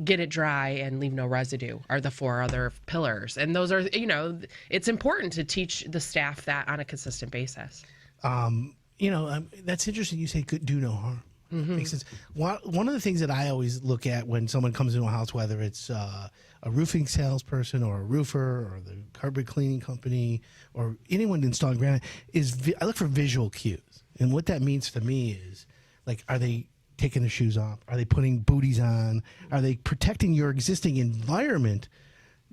[SPEAKER 5] get it dry, and leave no residue are the 4 other pillars. And those are, you know, it's important to teach the staff that on a consistent basis.
[SPEAKER 1] You know, that's interesting. You say could do no harm. Makes sense. One of the things that I always look at when someone comes into a house, whether it's a roofing salesperson or a roofer or the carpet cleaning company or anyone installing granite, is I look for visual cues. And what that means to me is, like, are they taking their shoes off? Are they putting booties on? Are they protecting your existing environment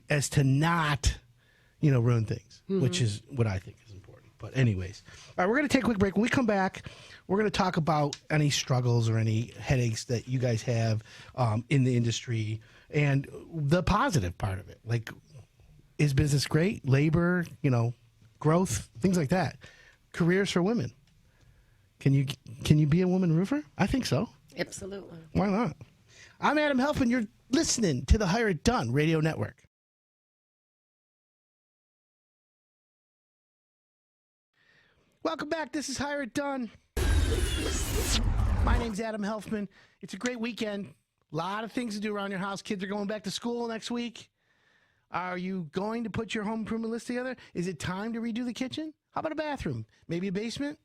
[SPEAKER 1] as to not, you know, ruin things, which is what I think is important. But anyways, all right, we're going to take a quick break. When we come back, we're going to talk about any struggles or any headaches that you guys have in the industry and the positive part of it. Like, is business great? Labor, you know, growth, things like that. Careers for women. Can you be a woman roofer? I think so.
[SPEAKER 6] Absolutely.
[SPEAKER 1] Why not? I'm Adam Helfman. You're listening to the Hire It Done Radio Network. Welcome back. This is Hire It Done. My name's Adam Helfman. It's a great weekend. A lot of things to do around your house. Kids are going back to school next week. Are you going to put your home improvement list together? Is it time to redo the kitchen? How about a bathroom? Maybe a basement?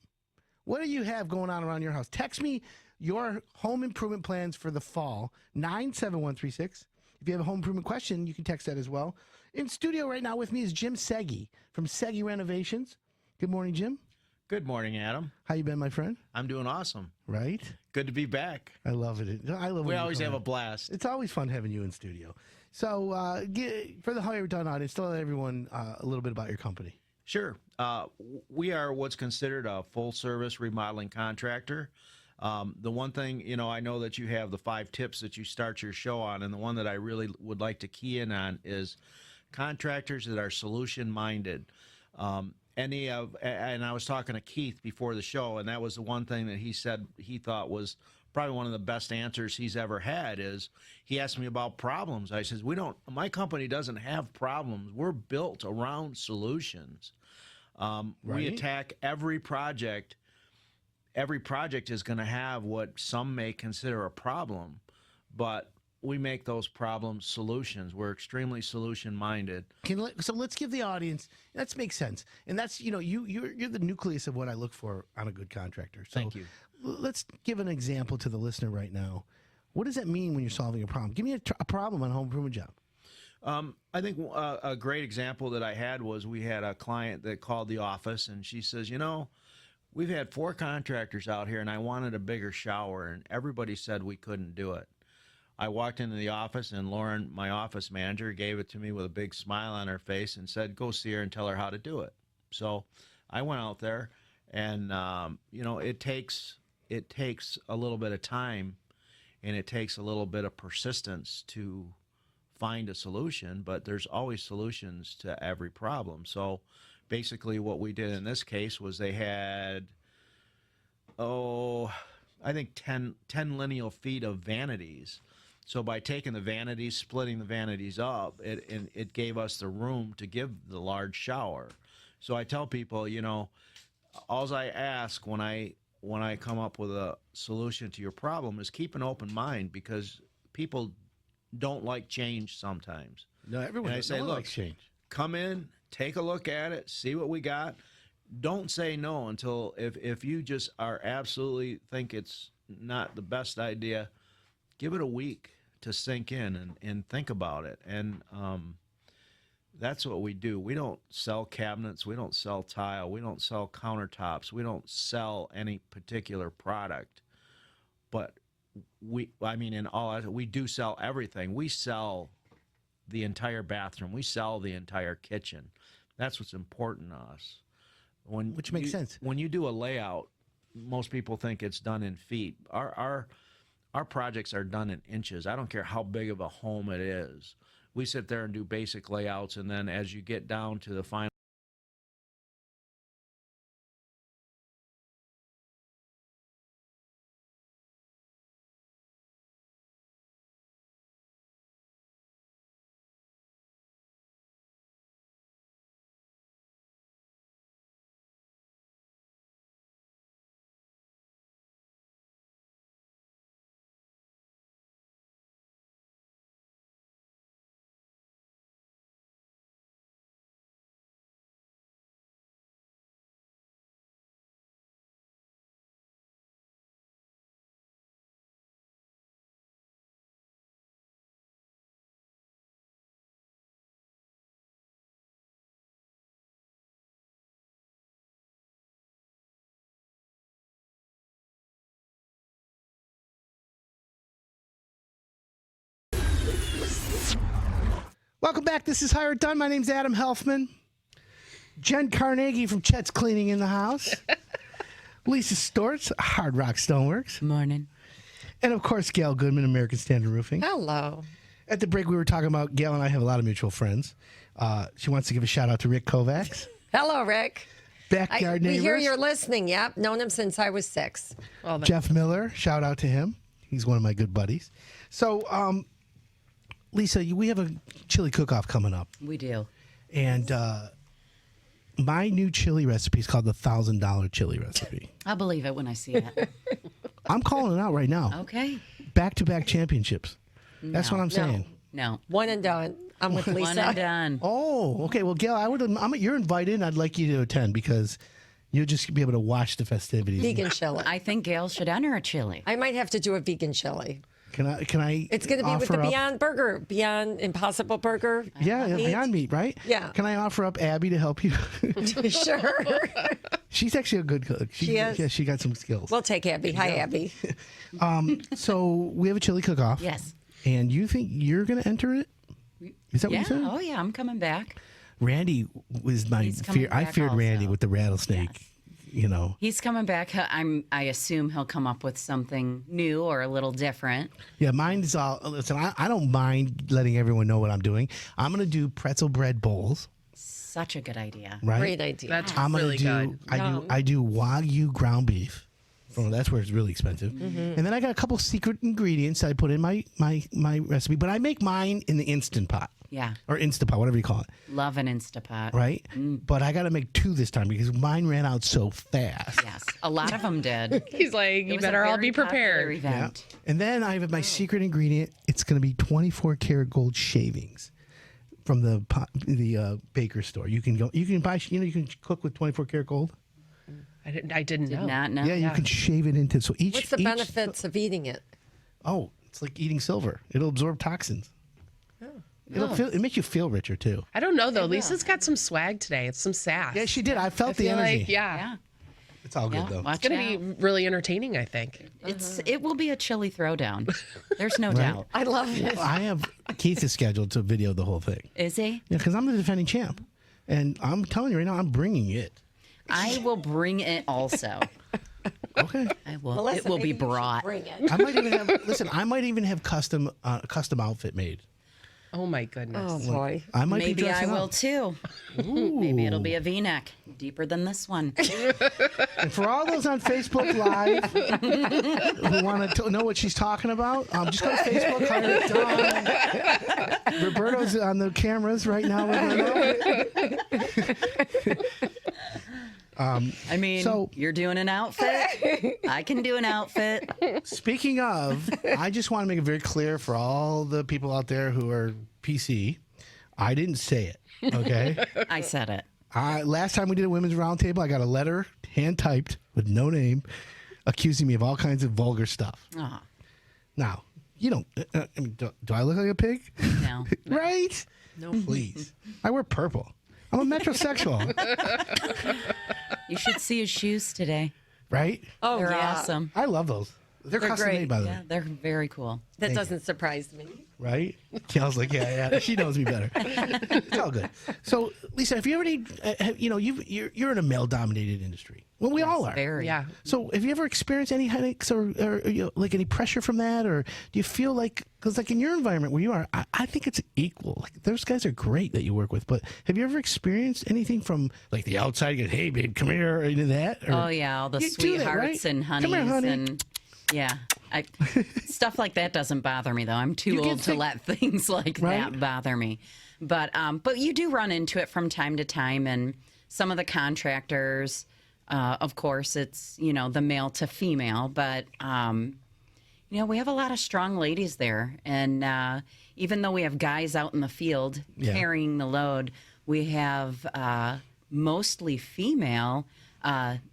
[SPEAKER 1] What do you have going on around your house? Text me your home improvement plans for the fall, 97136. If you have a home improvement question, you can text that as well. In studio right now with me is Jim Segge from Segge Renovations. Good morning, Jim.
[SPEAKER 3] Good morning, Adam.
[SPEAKER 1] How you been, my friend?
[SPEAKER 3] I'm doing awesome.
[SPEAKER 1] Right?
[SPEAKER 3] Good to be back.
[SPEAKER 1] I love it. I love.
[SPEAKER 3] We
[SPEAKER 1] when you
[SPEAKER 3] always
[SPEAKER 1] come
[SPEAKER 3] have
[SPEAKER 1] in.
[SPEAKER 3] a blast.
[SPEAKER 1] It's always fun having you in studio. So, for the Hire It Done audience, tell everyone a little bit about your company.
[SPEAKER 3] Sure. We are what's considered a full-service remodeling contractor. The one thing, you know, I know that you have the 5 tips that you start your show on, and the one that I really would like to key in on is contractors that are solution-minded. And I was talking to Keith before the show, and that was the one thing that he said he thought was probably one of the best answers he's ever had. Is he asked me about problems. I says, my company doesn't have problems. We're built around solutions. We attack every project. Every project is going to have what some may consider a problem, but we make those problems solutions. We're extremely solution-minded.
[SPEAKER 1] So let's give the audience. That makes sense, and that's, you know, you're the nucleus of what I look for on a good contractor. So
[SPEAKER 3] Thank you.
[SPEAKER 1] Let's give an example to the listener right now. What does that mean when you're solving a problem? Give me a problem on a home improvement job.
[SPEAKER 3] I think a great example that I had was we had a client that called the office, and she says, you know, we've had 4 contractors out here, and I wanted a bigger shower, and everybody said we couldn't do it. I walked into the office, and Lauren, my office manager, gave it to me with a big smile on her face and said, go see her and tell her how to do it. So I went out there, and, you know, it takes a little bit of time, and it takes a little bit of persistence to find a solution, but there's always solutions to every problem. So basically what we did in this case was they had, I think 10 lineal feet of vanities. So by taking the vanities, splitting the vanities up, it gave us the room to give the large shower. So I tell people, you know, all I ask when I come up with a solution to your problem is keep an open mind, because people don't like change sometimes.
[SPEAKER 1] No, everyone.
[SPEAKER 3] And I say,
[SPEAKER 1] no one
[SPEAKER 3] look,
[SPEAKER 1] likes change.
[SPEAKER 3] Come in, take a look at it, see what we got. Don't say no until if you just are absolutely think it's not the best idea, give it a week to sink in and think about it. And that's what we do. We don't sell cabinets. We don't sell tile. We don't sell countertops. We don't sell any particular product. But we do sell everything. We sell the entire bathroom. We sell the entire kitchen. That's what's important to us.
[SPEAKER 1] Which makes sense.
[SPEAKER 3] When you do a layout, most people think it's done in feet. Our projects are done in inches. I don't care how big of a home it is. We sit there and do basic layouts, and then as you get down to the final.
[SPEAKER 1] Welcome back. This is Hire It Done. My name's Adam Helfman. Jen Carnegie from Chet's Cleaning in the house. Lisa Stortz, Hard Rock Stoneworks.
[SPEAKER 7] Morning.
[SPEAKER 1] And, of course, Gail Goodman, American Standard Roofing.
[SPEAKER 6] Hello.
[SPEAKER 1] At the break, we were talking about, Gail and I have a lot of mutual friends. She wants to give a shout-out to Rick Kovacs.
[SPEAKER 6] Hello, Rick.
[SPEAKER 1] Backyard
[SPEAKER 6] We
[SPEAKER 1] neighbors.
[SPEAKER 6] hear you're listening. Yep. Known him since I was 6.
[SPEAKER 1] Jeff Miller, shout-out to him. He's one of my good buddies. So, Lisa, we have a chili cook-off coming up.
[SPEAKER 7] We do.
[SPEAKER 1] And my new chili recipe is called the $1,000 chili recipe.
[SPEAKER 7] I'll believe it when I see it.
[SPEAKER 1] I'm calling it out right now.
[SPEAKER 7] Okay.
[SPEAKER 1] Back-to-back championships. That's what I'm saying.
[SPEAKER 7] No.
[SPEAKER 6] One and done. I'm with Lisa.
[SPEAKER 7] One and done.
[SPEAKER 1] Oh, okay. Well, Gail, you're invited, and I'd like you to attend because you'll just be able to watch the festivities.
[SPEAKER 6] Vegan chili.
[SPEAKER 7] I think Gail should enter a chili.
[SPEAKER 6] I might have to do a vegan chili.
[SPEAKER 1] Can I?
[SPEAKER 6] It's going to be with the Beyond Burger, Beyond Impossible Burger.
[SPEAKER 1] Yeah,
[SPEAKER 6] meat.
[SPEAKER 1] Beyond Meat, right?
[SPEAKER 6] Yeah.
[SPEAKER 1] Can I offer up Abby to help you?
[SPEAKER 6] Sure.
[SPEAKER 1] She's actually a good cook.
[SPEAKER 6] She is?
[SPEAKER 1] Yeah, she got some skills.
[SPEAKER 6] We'll take Abby. Hi, Abby.
[SPEAKER 1] So we have a chili cook-off.
[SPEAKER 7] Yes.
[SPEAKER 1] And you think you're going to enter it? Is that what
[SPEAKER 7] Yeah.
[SPEAKER 1] you said?
[SPEAKER 7] Oh, yeah. I'm coming back.
[SPEAKER 1] Randy was my
[SPEAKER 7] He's coming
[SPEAKER 1] fear. I
[SPEAKER 7] back
[SPEAKER 1] feared Randy
[SPEAKER 7] also.
[SPEAKER 1] with the rattlesnake.
[SPEAKER 7] Yes.
[SPEAKER 1] You know.
[SPEAKER 7] He's coming back. I assume he'll come up with something new or a little different.
[SPEAKER 1] Yeah, mine's all. Listen, I don't mind letting everyone know what I'm doing. I'm going to do pretzel bread bowls.
[SPEAKER 7] Such a good idea.
[SPEAKER 1] Right.
[SPEAKER 6] Great idea.
[SPEAKER 5] That's
[SPEAKER 1] I'm gonna
[SPEAKER 5] really
[SPEAKER 1] do.
[SPEAKER 5] good.
[SPEAKER 1] I do Wagyu ground beef. That's where it's really expensive. And then I got a couple secret ingredients I put in my recipe, but I make mine in the Instant Pot
[SPEAKER 7] Yeah.
[SPEAKER 1] or Instapot, whatever you call it.
[SPEAKER 7] Love an Instapot.
[SPEAKER 1] Right. But I got to make 2 this time because mine ran out so fast.
[SPEAKER 7] Yes. A lot of them did.
[SPEAKER 5] He's like,
[SPEAKER 7] It
[SPEAKER 5] you
[SPEAKER 7] was a
[SPEAKER 5] better all
[SPEAKER 7] very
[SPEAKER 5] be
[SPEAKER 7] popular
[SPEAKER 5] prepared.
[SPEAKER 7] event.
[SPEAKER 1] And then I have my secret ingredient. It's going to be 24 karat gold shavings from the baker store. You can buy. You can cook with 24 karat gold.
[SPEAKER 5] I didn't know.
[SPEAKER 7] Did not know.
[SPEAKER 1] Yeah, you can shave it into. So each.
[SPEAKER 6] What's the benefits of eating it?
[SPEAKER 1] Oh, it's like eating silver. It'll absorb toxins. It makes you feel richer too.
[SPEAKER 5] I don't know though. Lisa's got some swag today. It's some sass.
[SPEAKER 1] Yeah, she did. I felt
[SPEAKER 5] I
[SPEAKER 1] the
[SPEAKER 5] feel
[SPEAKER 1] energy.
[SPEAKER 5] like, yeah.
[SPEAKER 7] Yeah.
[SPEAKER 1] It's all good
[SPEAKER 7] Yeah.
[SPEAKER 1] though.
[SPEAKER 7] Watch
[SPEAKER 5] It's gonna
[SPEAKER 7] out.
[SPEAKER 5] be really entertaining, I think.
[SPEAKER 7] It will be a chili throwdown. There's no doubt.
[SPEAKER 6] I love it.
[SPEAKER 1] I have Keith is scheduled to video the whole thing.
[SPEAKER 7] Is he?
[SPEAKER 1] Yeah, because I'm the defending champ, and I'm telling you right now, I'm bringing it.
[SPEAKER 7] I will bring it also.
[SPEAKER 1] Okay.
[SPEAKER 7] I will.
[SPEAKER 6] Melissa,
[SPEAKER 7] it will be
[SPEAKER 6] maybe you should
[SPEAKER 7] brought.
[SPEAKER 6] Bring it.
[SPEAKER 1] I might even have. Listen, I might even have custom outfit made.
[SPEAKER 5] Oh my goodness.
[SPEAKER 6] Oh boy.
[SPEAKER 1] I might be
[SPEAKER 7] Maybe I
[SPEAKER 1] dressing
[SPEAKER 7] will
[SPEAKER 1] up.
[SPEAKER 7] too. Maybe it'll be a V-neck, deeper than this one.
[SPEAKER 1] And for all those on Facebook Live who want to know what she's talking about, just go to Facebook. Hire It Done. Roberto's on the cameras right now.
[SPEAKER 7] I mean,
[SPEAKER 1] So-
[SPEAKER 7] you're doing an outfit. I can do an outfit.
[SPEAKER 1] Speaking of, I just want to make it very clear for all the people out there who are PC. I didn't say it. Okay.
[SPEAKER 7] I said it.
[SPEAKER 1] Last time we did a women's roundtable, I got a letter hand typed with no name, accusing me of all kinds of vulgar stuff.
[SPEAKER 7] Oh,
[SPEAKER 1] Now, you don't. I mean, do I look like a pig?
[SPEAKER 7] no.
[SPEAKER 1] Right? No, please. I wear purple. I'm a metrosexual,
[SPEAKER 7] You should see his shoes today.
[SPEAKER 1] right?
[SPEAKER 6] Oh
[SPEAKER 7] They're
[SPEAKER 6] yeah.
[SPEAKER 7] awesome.
[SPEAKER 1] I love those. They're
[SPEAKER 6] They're
[SPEAKER 1] custom
[SPEAKER 6] great.
[SPEAKER 1] made, by the
[SPEAKER 7] Yeah,
[SPEAKER 1] way,
[SPEAKER 7] they're very cool.
[SPEAKER 6] That doesn't surprise me.
[SPEAKER 1] right? Gail's like, yeah, she knows me better. It's all good. So, Lisa, if you ever need, you're in a male-dominated industry. Well, we all are.
[SPEAKER 7] Very.
[SPEAKER 5] Yeah.
[SPEAKER 1] So, have you ever experienced any headaches or like any pressure from that, or do you feel like, because like in your environment where you are, I think it's equal. Like those guys are great that you work with, but have you ever experienced anything from like the outside? You go, hey, babe, come here, or any of that? Or,
[SPEAKER 7] Oh yeah, all the
[SPEAKER 1] You do that,
[SPEAKER 7] sweethearts
[SPEAKER 1] right?
[SPEAKER 7] and
[SPEAKER 1] Come
[SPEAKER 7] honeys
[SPEAKER 1] here, honey.
[SPEAKER 7] and yeah. Stuff like that doesn't bother me though. I'm too
[SPEAKER 1] You get
[SPEAKER 7] old to
[SPEAKER 1] sick-
[SPEAKER 7] let things like
[SPEAKER 1] Right?
[SPEAKER 7] that bother me. But you do run into it from time to time, and some of the contractors, of course, it's the male to female, but we have a lot of strong ladies there, and even though we have guys out in the field
[SPEAKER 1] Yeah.
[SPEAKER 7] carrying the load, we have mostly female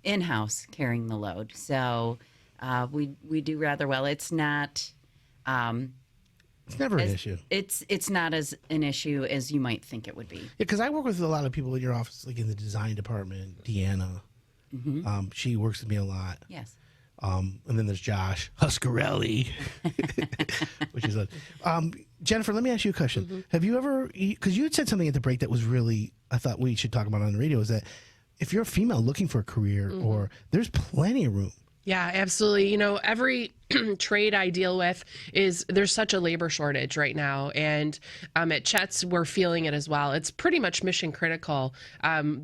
[SPEAKER 7] in-house carrying the load. So we do rather well. It's not.
[SPEAKER 1] It's never an issue.
[SPEAKER 7] It's not as an issue as you might think it would be.
[SPEAKER 1] Yeah, because I work with a lot of people in your office, like in the design department. Deanna, she works with me a lot.
[SPEAKER 7] Yes.
[SPEAKER 1] And then there's Josh Huscarelli, which is a. Jennifer, let me ask you a question. Have you ever? Because you had said something at the break that was really, I thought we should talk about on the radio. Is that if you're a female looking for a career, or there's plenty of room.
[SPEAKER 5] Yeah, absolutely. Every trade I deal with there's such a labor shortage right now. And at Chet's, we're feeling it as well. It's pretty much mission critical.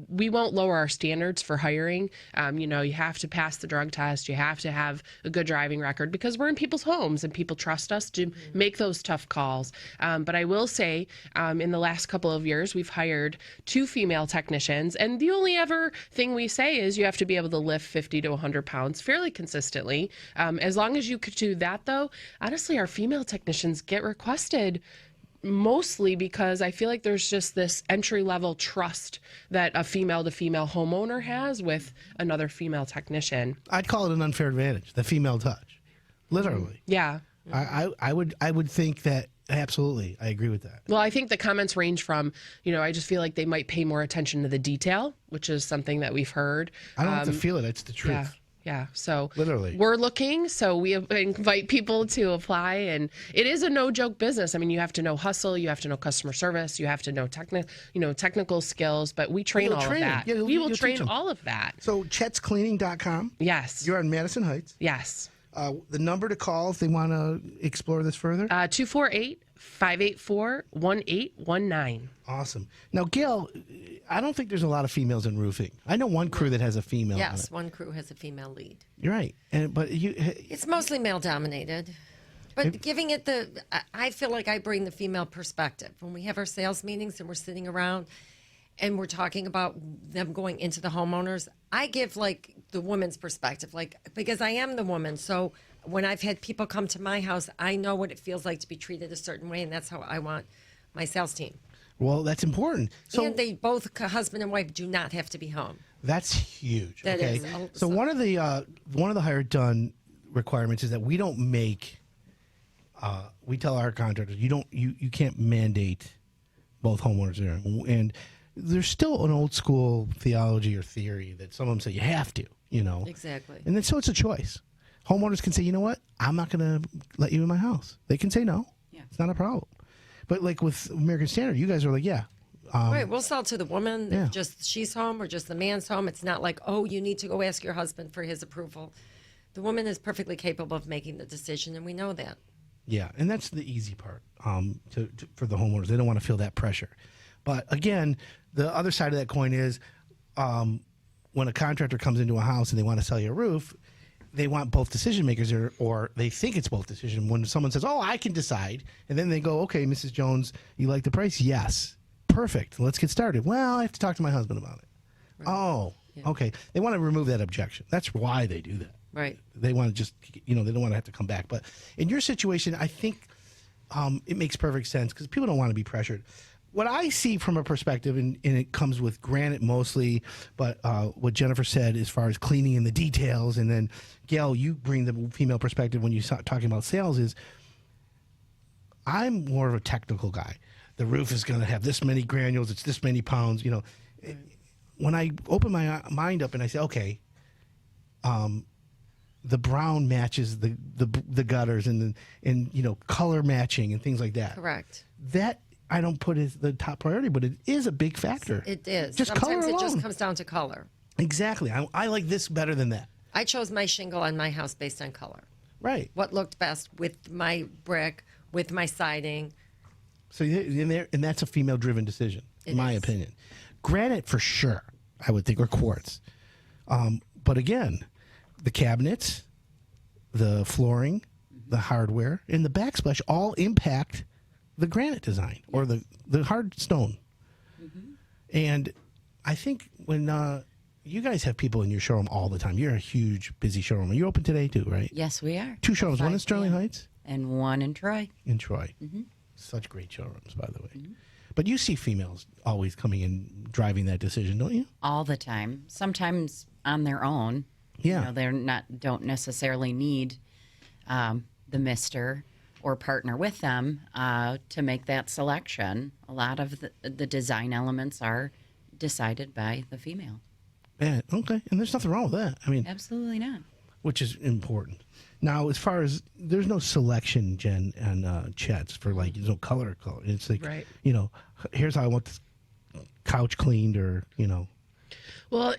[SPEAKER 5] We won't lower our standards for hiring. You have to pass the drug test. You have to have a good driving record because we're in people's homes and people trust us to make those tough calls. But I will say in the last couple of years, we've hired 2 female technicians. And the only ever thing we say is you have to be able to lift 50 to 100 pounds fairly consistently. As long as you could do that, though, honestly, our female technicians get requested mostly because I feel like there's just this entry-level trust that a female-to-female homeowner has with another female technician.
[SPEAKER 1] I'd call it an unfair advantage, the female touch, literally.
[SPEAKER 5] Yeah.
[SPEAKER 1] I would think that absolutely. I agree with that.
[SPEAKER 5] Well, I think the comments range from, I just feel like they might pay more attention to the detail, which is something that we've heard.
[SPEAKER 1] I don't have to feel it. It's the truth.
[SPEAKER 5] Yeah. Yeah. So
[SPEAKER 1] Literally.
[SPEAKER 5] we're looking. So we invite people to apply. And it is a no joke business. I mean, you have to know hustle. You have to know customer service. You have to know technical skills. But we train
[SPEAKER 1] You'll
[SPEAKER 5] all
[SPEAKER 1] train
[SPEAKER 5] of
[SPEAKER 1] 'em.
[SPEAKER 5] that.
[SPEAKER 1] Yeah,
[SPEAKER 5] we will
[SPEAKER 1] you'll
[SPEAKER 5] train
[SPEAKER 1] teach 'em.
[SPEAKER 5] all of that.
[SPEAKER 1] So chetscleaning.com.
[SPEAKER 5] Yes.
[SPEAKER 1] You're on Madison Heights.
[SPEAKER 5] Yes.
[SPEAKER 1] The number to call if they want to explore this further.
[SPEAKER 5] 248-584-1819.
[SPEAKER 1] Awesome. Now, Gail, I don't think there's a lot of females in roofing. I know one crew that has a female. On
[SPEAKER 6] Yes,
[SPEAKER 1] it.
[SPEAKER 6] one crew has a female lead.
[SPEAKER 1] You're right. But
[SPEAKER 6] It's mostly male dominated. But giving it I feel like I bring the female perspective. When we have our sales meetings and we're sitting around and we're talking about them going into the homeowners, I give like the woman's perspective, like, because I am the woman. So when I've had people come to my house, I know what it feels like to be treated a certain way. And that's how I want my sales team.
[SPEAKER 1] well, that's important. So
[SPEAKER 6] And they both, husband and wife, do not have to be home.
[SPEAKER 1] that's huge.
[SPEAKER 6] That
[SPEAKER 1] okay.
[SPEAKER 6] is.
[SPEAKER 1] So one of the hired done requirements is that we don't make. We tell our contractors you can't mandate both homeowners there, and there's still an old school theology or theory that some of them say you have to,
[SPEAKER 6] Exactly.
[SPEAKER 1] and then so it's a choice. Homeowners can say, you know what, I'm not going to let you in my house. They can say no.
[SPEAKER 7] Yeah.
[SPEAKER 1] It's not a problem. But like with American Standard, you guys are like, yeah.
[SPEAKER 6] Right, we'll sell to the woman,
[SPEAKER 1] Yeah.
[SPEAKER 6] if just she's home or just the man's home. It's not like, oh, you need to go ask your husband for his approval. The woman is perfectly capable of making the decision, and we know that.
[SPEAKER 1] Yeah, and that's the easy part for the homeowners. They don't want to feel that pressure. But again, the other side of that coin is when a contractor comes into a house and they want to sell you a roof, they want both decision makers or they think it's both decision. When someone says, oh, I can decide, and then they go, okay, Mrs. Jones, you like the price? Yes. Perfect. Let's get started. Well, I have to talk to my husband about it. Right. Oh, yeah. Okay. They want to remove that objection. That's why they do that.
[SPEAKER 6] Right.
[SPEAKER 1] They want to just, they don't want to have to come back. But in your situation, I think it makes perfect sense because people don't want to be pressured. What I see from a perspective, and it comes with granite mostly, but what Jennifer said as far as cleaning and the details, and then, Gail, you bring the female perspective when you start talking about sales, is I'm more of a technical guy. The roof is going to have this many granules, it's this many pounds, When I open my mind up and I say, okay, the brown matches the gutters and color matching and things like that.
[SPEAKER 6] Correct.
[SPEAKER 1] That I don't put as the top priority, but it is a big factor.
[SPEAKER 6] It is.
[SPEAKER 1] Just
[SPEAKER 6] Sometimes
[SPEAKER 1] color
[SPEAKER 6] it
[SPEAKER 1] alone.
[SPEAKER 6] just comes down to color.
[SPEAKER 1] Exactly. I like this better than that.
[SPEAKER 6] I chose my shingle on my house based on color.
[SPEAKER 1] Right.
[SPEAKER 6] What looked best with my brick, with my siding.
[SPEAKER 1] So and that's a female-driven decision, in my opinion. Granite for sure, I would think, or quartz. But again, the cabinets, the flooring, the hardware, and the backsplash all impact the granite design or the hard stone. And I think when you guys have people in your showroom all the time, you're a huge, busy showroom. Are you open today too, right?
[SPEAKER 7] Yes, we are.
[SPEAKER 1] 2 showrooms, one in Sterling Heights
[SPEAKER 7] And one in Troy.
[SPEAKER 1] in Troy. Such great showrooms, by the way. But you see females always coming in driving that decision, don't you?
[SPEAKER 7] All the time. Sometimes on their own.
[SPEAKER 1] Yeah.
[SPEAKER 7] They're don't necessarily need the mister or partner with them to make that selection. A lot of the design elements are decided by the female.
[SPEAKER 1] Yeah, okay. And there's nothing wrong with that. I mean,
[SPEAKER 7] Absolutely not.
[SPEAKER 1] which is important. Now, as far as there's no selection, Jen and Chet's for like there's no color. It's like
[SPEAKER 5] Right.
[SPEAKER 1] Here's how I want this couch cleaned, or
[SPEAKER 5] Well,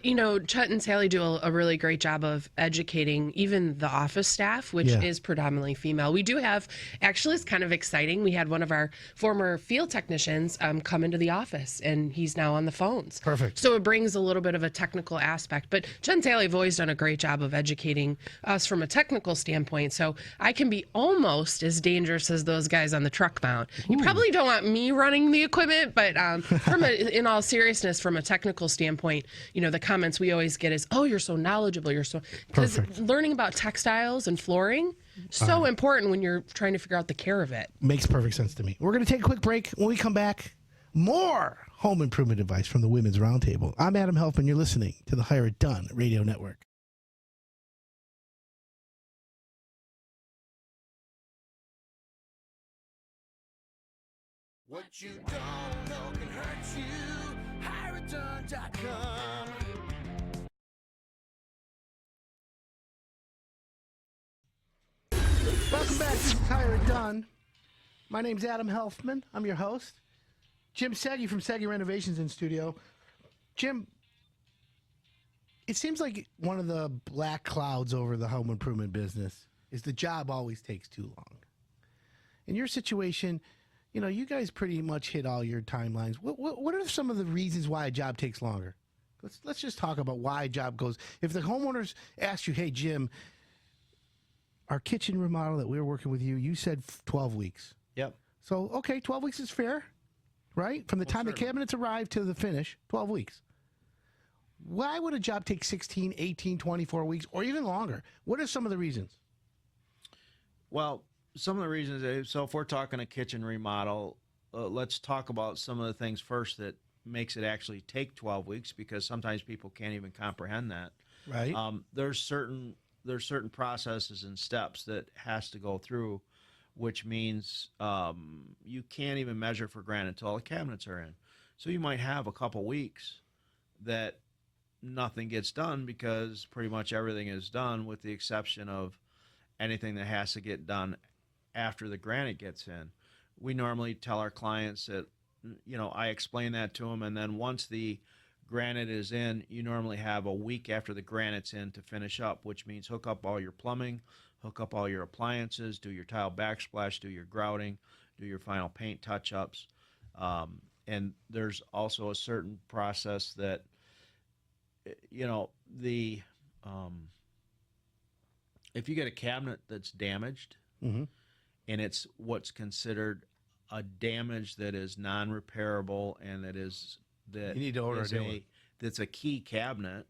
[SPEAKER 5] Chet and Sally do a really great job of educating even the office staff, which
[SPEAKER 1] Yeah.
[SPEAKER 5] is predominantly female. We do have, actually, it's kind of exciting. We had one of our former field technicians come into the office, and he's now on the phones.
[SPEAKER 1] Perfect.
[SPEAKER 5] So it brings a little bit of a technical aspect. But Chet and Sally have always done a great job of educating us from a technical standpoint. So I can be almost as dangerous as those guys on the truck mount. You probably don't want me running the equipment, but in all seriousness, from a technical standpoint, the comments we always get is, "Oh, you're so knowledgeable. You're so..." Because learning about textiles and flooring, so important when you're trying to figure out the care of it.
[SPEAKER 1] makes perfect sense to me. We're going to take a quick break. When we come back, more home improvement advice from the Women's Roundtable. I'm Adam Helfman. You're listening to the Hire It Done Radio Network.
[SPEAKER 9] What you don't know can hurt you. HireItDone.com.
[SPEAKER 1] Welcome back. This is Hire It Done. My name's Adam Helfman. I'm your host. Jim Seggy from Seggy Renovations in studio. Jim, it seems like one of the black clouds over the home improvement business is the job always takes too long. In your situation, you guys pretty much hit all your timelines. What are some of the reasons why a job takes longer? Let's just talk about why a job goes. If the homeowners ask you, "Hey, Jim, our kitchen remodel that we were working with you said 12 weeks.
[SPEAKER 3] Yep.
[SPEAKER 1] So, okay, 12 weeks is fair, right? From the time the cabinets arrive to the finish, 12 weeks. Why would a job take 16, 18, 24 weeks, or even longer? What are some of the reasons?
[SPEAKER 3] Well, some of the reasons, so if we're talking a kitchen remodel, let's talk about some of the things first that makes it actually take 12 weeks, because sometimes people can't even comprehend that.
[SPEAKER 1] Right.
[SPEAKER 3] There's certain processes and steps that has to go through, which means you can't even measure for granite until all the cabinets are in. So you might have a couple weeks that nothing gets done because pretty much everything is done, with the exception of anything that has to get done after the granite gets in. We normally tell our clients that, I explain that to them, and then once the granite is in, you normally have a week after the granite's in to finish up, which means hook up all your plumbing, hook up all your appliances, do your tile backsplash, do your grouting, do your final paint touch-ups. And there's also a certain process that, if you get a cabinet that's damaged,
[SPEAKER 1] Mm-hmm.
[SPEAKER 3] and it's what's considered a damage that is non-repairable, and that
[SPEAKER 1] You need to order a new one.
[SPEAKER 3] that's a key cabinet,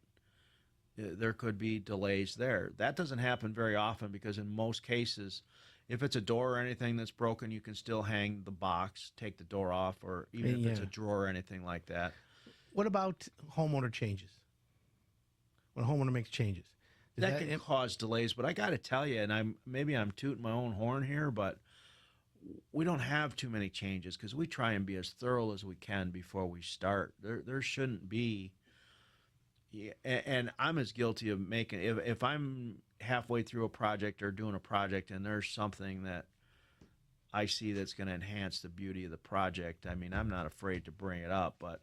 [SPEAKER 3] there could be delays there. That doesn't happen very often, because in most cases, if it's a door or anything that's broken, you can still hang the box, take the door off, or even if it's a drawer or anything like that.
[SPEAKER 1] What about homeowner changes? When a homeowner makes changes?
[SPEAKER 3] That can cause delays, but I got to tell you, and I'm tooting my own horn here, but we don't have too many changes, because we try and be as thorough as we can before we start. There shouldn't be, and I'm as guilty of making, if I'm halfway through a project or doing a project and there's something that I see that's going to enhance the beauty of the project, I mean, I'm not afraid to bring it up, but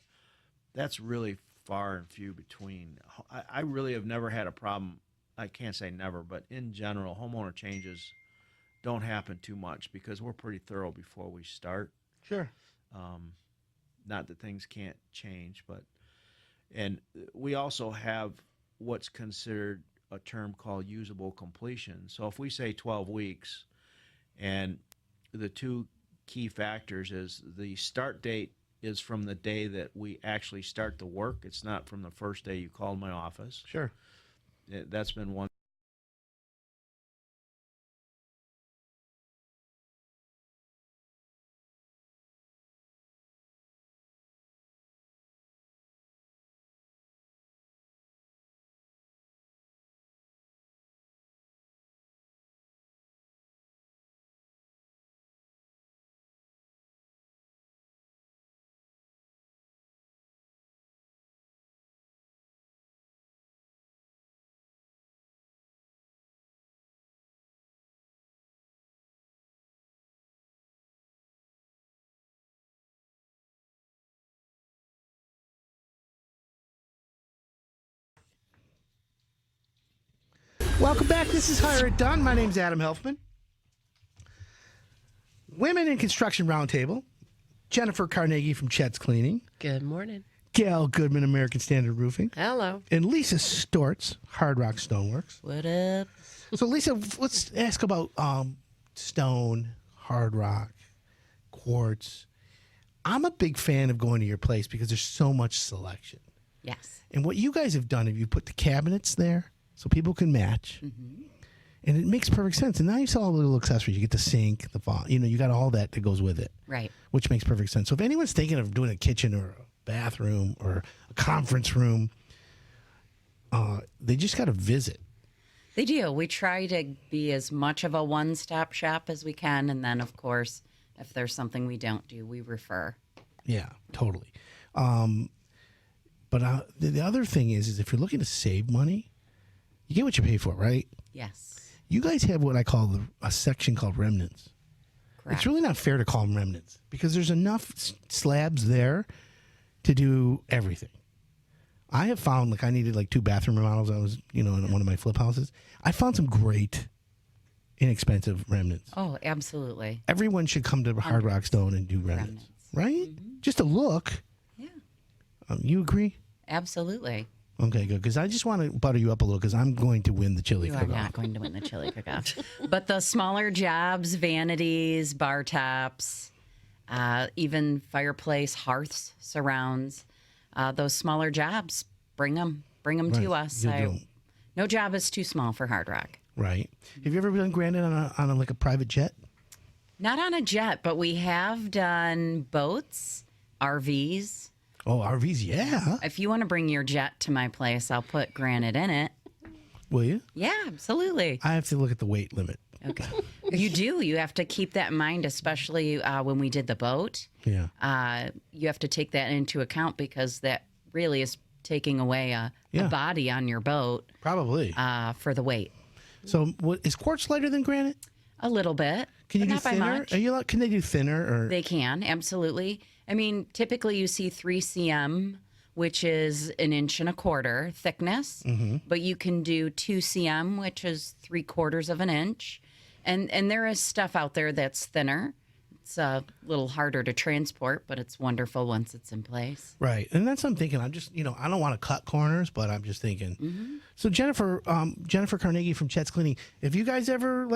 [SPEAKER 3] that's really far and few between. I really have never had a problem. I can't say never, but in general, homeowner changes don't happen too much because we're pretty thorough before we start.
[SPEAKER 1] Sure.
[SPEAKER 3] Not that things can't change, but and we also have what's considered a term called usable completion. So if we say 12 weeks, and the two key factors is the start date is from the day that we actually start the work. It's not from the first day you called my office.
[SPEAKER 1] Sure.
[SPEAKER 3] That's been one.
[SPEAKER 1] Welcome back. This is Hire It Done. My name's Adam Helfman. Women in Construction Roundtable. Jennifer Carnegie from Chet's Cleaning.
[SPEAKER 5] Good morning.
[SPEAKER 1] Gail Goodman, American Standard Roofing.
[SPEAKER 6] Hello.
[SPEAKER 1] And Lisa Stortz, Hard Rock Stoneworks.
[SPEAKER 7] What up?
[SPEAKER 1] So, Lisa, let's ask about stone, hard rock, quartz. I'm a big fan of going to your place because there's so much selection.
[SPEAKER 7] Yes.
[SPEAKER 1] And what you guys have done is you put the cabinets there so people can match. Mm-hmm. And it makes perfect sense. And now you sell all the little accessories. You get the sink, the font, you got all that goes with it.
[SPEAKER 7] Right.
[SPEAKER 1] Which makes perfect sense. So if anyone's thinking of doing a kitchen or a bathroom or a conference room, they just got to visit.
[SPEAKER 7] They do. We try to be as much of a one-stop shop as we can. And then, of course, if there's something we don't do, we refer.
[SPEAKER 1] Yeah, totally. But the other thing is if you're looking to save money, you get what you pay for, right?
[SPEAKER 7] Yes.
[SPEAKER 1] You guys have what I call a section called remnants.
[SPEAKER 7] Correct.
[SPEAKER 1] It's really not fair to call them remnants because there's enough slabs there to do everything. I have found, I needed 2 bathroom remodels. I was, in one of my flip houses. I found some great, inexpensive remnants.
[SPEAKER 7] Oh, absolutely.
[SPEAKER 1] Everyone should come to Hard Rock Stone and do remnants. Right? Mm-hmm. Just a look.
[SPEAKER 7] Yeah.
[SPEAKER 1] You agree?
[SPEAKER 7] Absolutely.
[SPEAKER 1] Okay, good. Because I just want to butter you up a little because I'm going to win the chili
[SPEAKER 7] You are
[SPEAKER 1] cook-off.
[SPEAKER 7] not going to win the chili cook-off. But the smaller jobs, vanities, bar tops, even fireplace, hearths, surrounds, those smaller jobs, bring them to us.
[SPEAKER 1] You'll do 'em.
[SPEAKER 7] No job is too small for Hard Rock.
[SPEAKER 1] Right. Have you ever done granite on a private jet?
[SPEAKER 7] Not on a jet, but we have done boats, RVs.
[SPEAKER 1] Oh, RVs, yeah.
[SPEAKER 7] If you want to bring your jet to my place, I'll put granite in it.
[SPEAKER 1] Will you?
[SPEAKER 7] Yeah, absolutely.
[SPEAKER 1] I have to look at the weight limit.
[SPEAKER 7] Okay. You do. You have to keep that in mind, especially when we did the boat.
[SPEAKER 1] Yeah.
[SPEAKER 7] You have to take that into account because that really is taking away a body on your boat.
[SPEAKER 1] Probably.
[SPEAKER 7] For the weight.
[SPEAKER 1] So, is quartz lighter than granite?
[SPEAKER 7] A little bit.
[SPEAKER 1] Can you do
[SPEAKER 7] not by
[SPEAKER 1] thinner?
[SPEAKER 7] much.
[SPEAKER 1] Can they do thinner? Or
[SPEAKER 7] They can, absolutely. I mean, typically you see 3 cm, which is 1.25 inches thickness, but you can do 2 cm, which is 3/4 of an inch. And there is stuff out there that's thinner. It's a little harder to transport, but it's wonderful once it's in place.
[SPEAKER 1] Right. And that's what I'm thinking. I'm just, I don't want to cut corners, but I'm just thinking. So Jennifer Carnegie from Chet's Cleaning, have you guys ever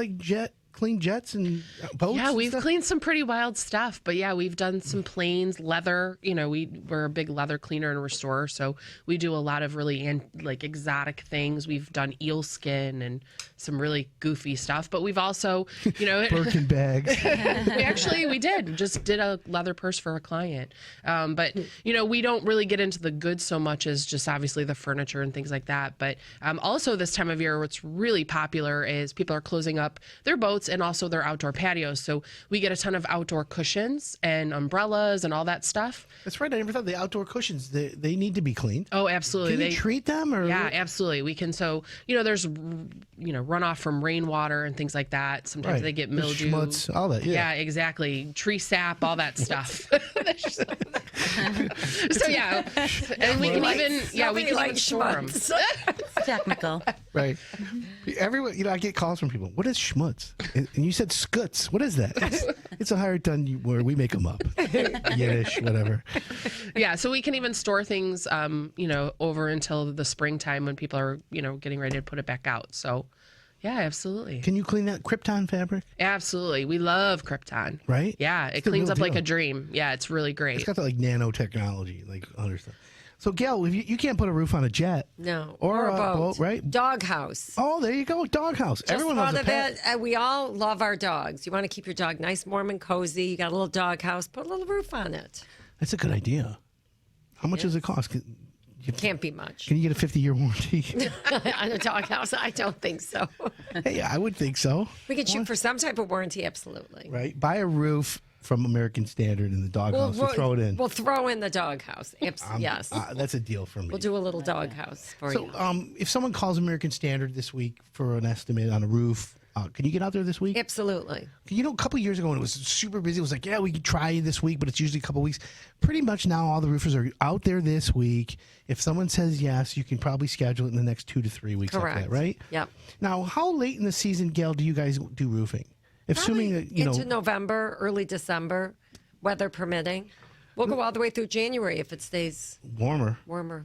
[SPEAKER 1] clean jets and boats?
[SPEAKER 5] Yeah,
[SPEAKER 1] and
[SPEAKER 5] we've
[SPEAKER 1] stuff?
[SPEAKER 5] cleaned some pretty wild stuff, but yeah, we've done some planes, leather. We're a big leather cleaner and restorer, so we do a lot of really exotic things. We've done eel skin and some really goofy stuff, but we've also,
[SPEAKER 1] Birkin bags.
[SPEAKER 5] we just did a leather purse for a client. But we don't really get into the goods so much as just obviously the furniture and things like that. But also this time of year, what's really popular is people are closing up their boats built and also their outdoor patios. So we get a ton of outdoor cushions and umbrellas and all that stuff.
[SPEAKER 1] That's right. I never thought the outdoor cushions, they need to be cleaned.
[SPEAKER 5] Oh, absolutely.
[SPEAKER 1] Can you treat them? Or
[SPEAKER 5] Yeah, absolutely. We can. So, there's, runoff from rainwater and things like that. Sometimes
[SPEAKER 1] Right.
[SPEAKER 5] they get
[SPEAKER 1] The
[SPEAKER 5] mildew.
[SPEAKER 1] schmutz, all that, yeah.
[SPEAKER 5] Exactly. Tree sap, all that stuff. So, yeah. And we can even store them.
[SPEAKER 7] Technical.
[SPEAKER 1] Right. Everyone, I get calls from people. What is schmutz? And you said skuts. What is that? It's a higher done word. We make them up. Yiddish, whatever.
[SPEAKER 5] Yeah, so we can even store things, over until the springtime when people are, getting ready to put it back out. So, yeah, absolutely.
[SPEAKER 1] Can you clean that Krypton fabric?
[SPEAKER 5] Absolutely. We love Krypton.
[SPEAKER 1] Right?
[SPEAKER 5] Yeah, it
[SPEAKER 1] It's the
[SPEAKER 5] cleans
[SPEAKER 1] real
[SPEAKER 5] up like
[SPEAKER 1] deal.
[SPEAKER 5] a dream. Yeah, it's really great.
[SPEAKER 1] It's got that nanotechnology, like other stuff. So, Gail, if you can't put a roof on a jet.
[SPEAKER 6] No.
[SPEAKER 1] Or a boat, right?
[SPEAKER 6] Doghouse.
[SPEAKER 1] Oh, there you go. Doghouse. Everyone
[SPEAKER 6] Just
[SPEAKER 1] loves a
[SPEAKER 6] thought
[SPEAKER 1] pet.
[SPEAKER 6] of it. We all love our dogs. You want to keep your dog nice, warm, and cozy. You got a little doghouse. Put a little roof on it.
[SPEAKER 1] That's a good idea. How much does it cost?
[SPEAKER 6] Can't be much.
[SPEAKER 1] Can you get a 50-year warranty?
[SPEAKER 6] On a doghouse? I don't think so.
[SPEAKER 1] Hey, I would think so.
[SPEAKER 6] We could shoot for some type of warranty, absolutely.
[SPEAKER 1] Right? Buy a roof from American Standard in the doghouse and throw it in.
[SPEAKER 6] We'll throw in the doghouse. Yes.
[SPEAKER 1] That's a deal for me.
[SPEAKER 6] We'll do a little doghouse for you.
[SPEAKER 1] So, if someone calls American Standard this week for an estimate on a roof, can you get out there this week?
[SPEAKER 6] Absolutely.
[SPEAKER 1] A couple years ago when it was super busy, it was like, yeah, we could try this week, but it's usually a couple weeks. Pretty much now all the roofers are out there this week. If someone says yes, you can probably schedule it in the next 2 to 3 weeks.
[SPEAKER 6] Correct.
[SPEAKER 1] Like that, right?
[SPEAKER 6] Yep.
[SPEAKER 1] Now, how late in the season, Gail, do you guys do roofing? Assuming that,
[SPEAKER 6] Into November, early December, weather permitting. We'll go all the way through January if it stays
[SPEAKER 1] warmer.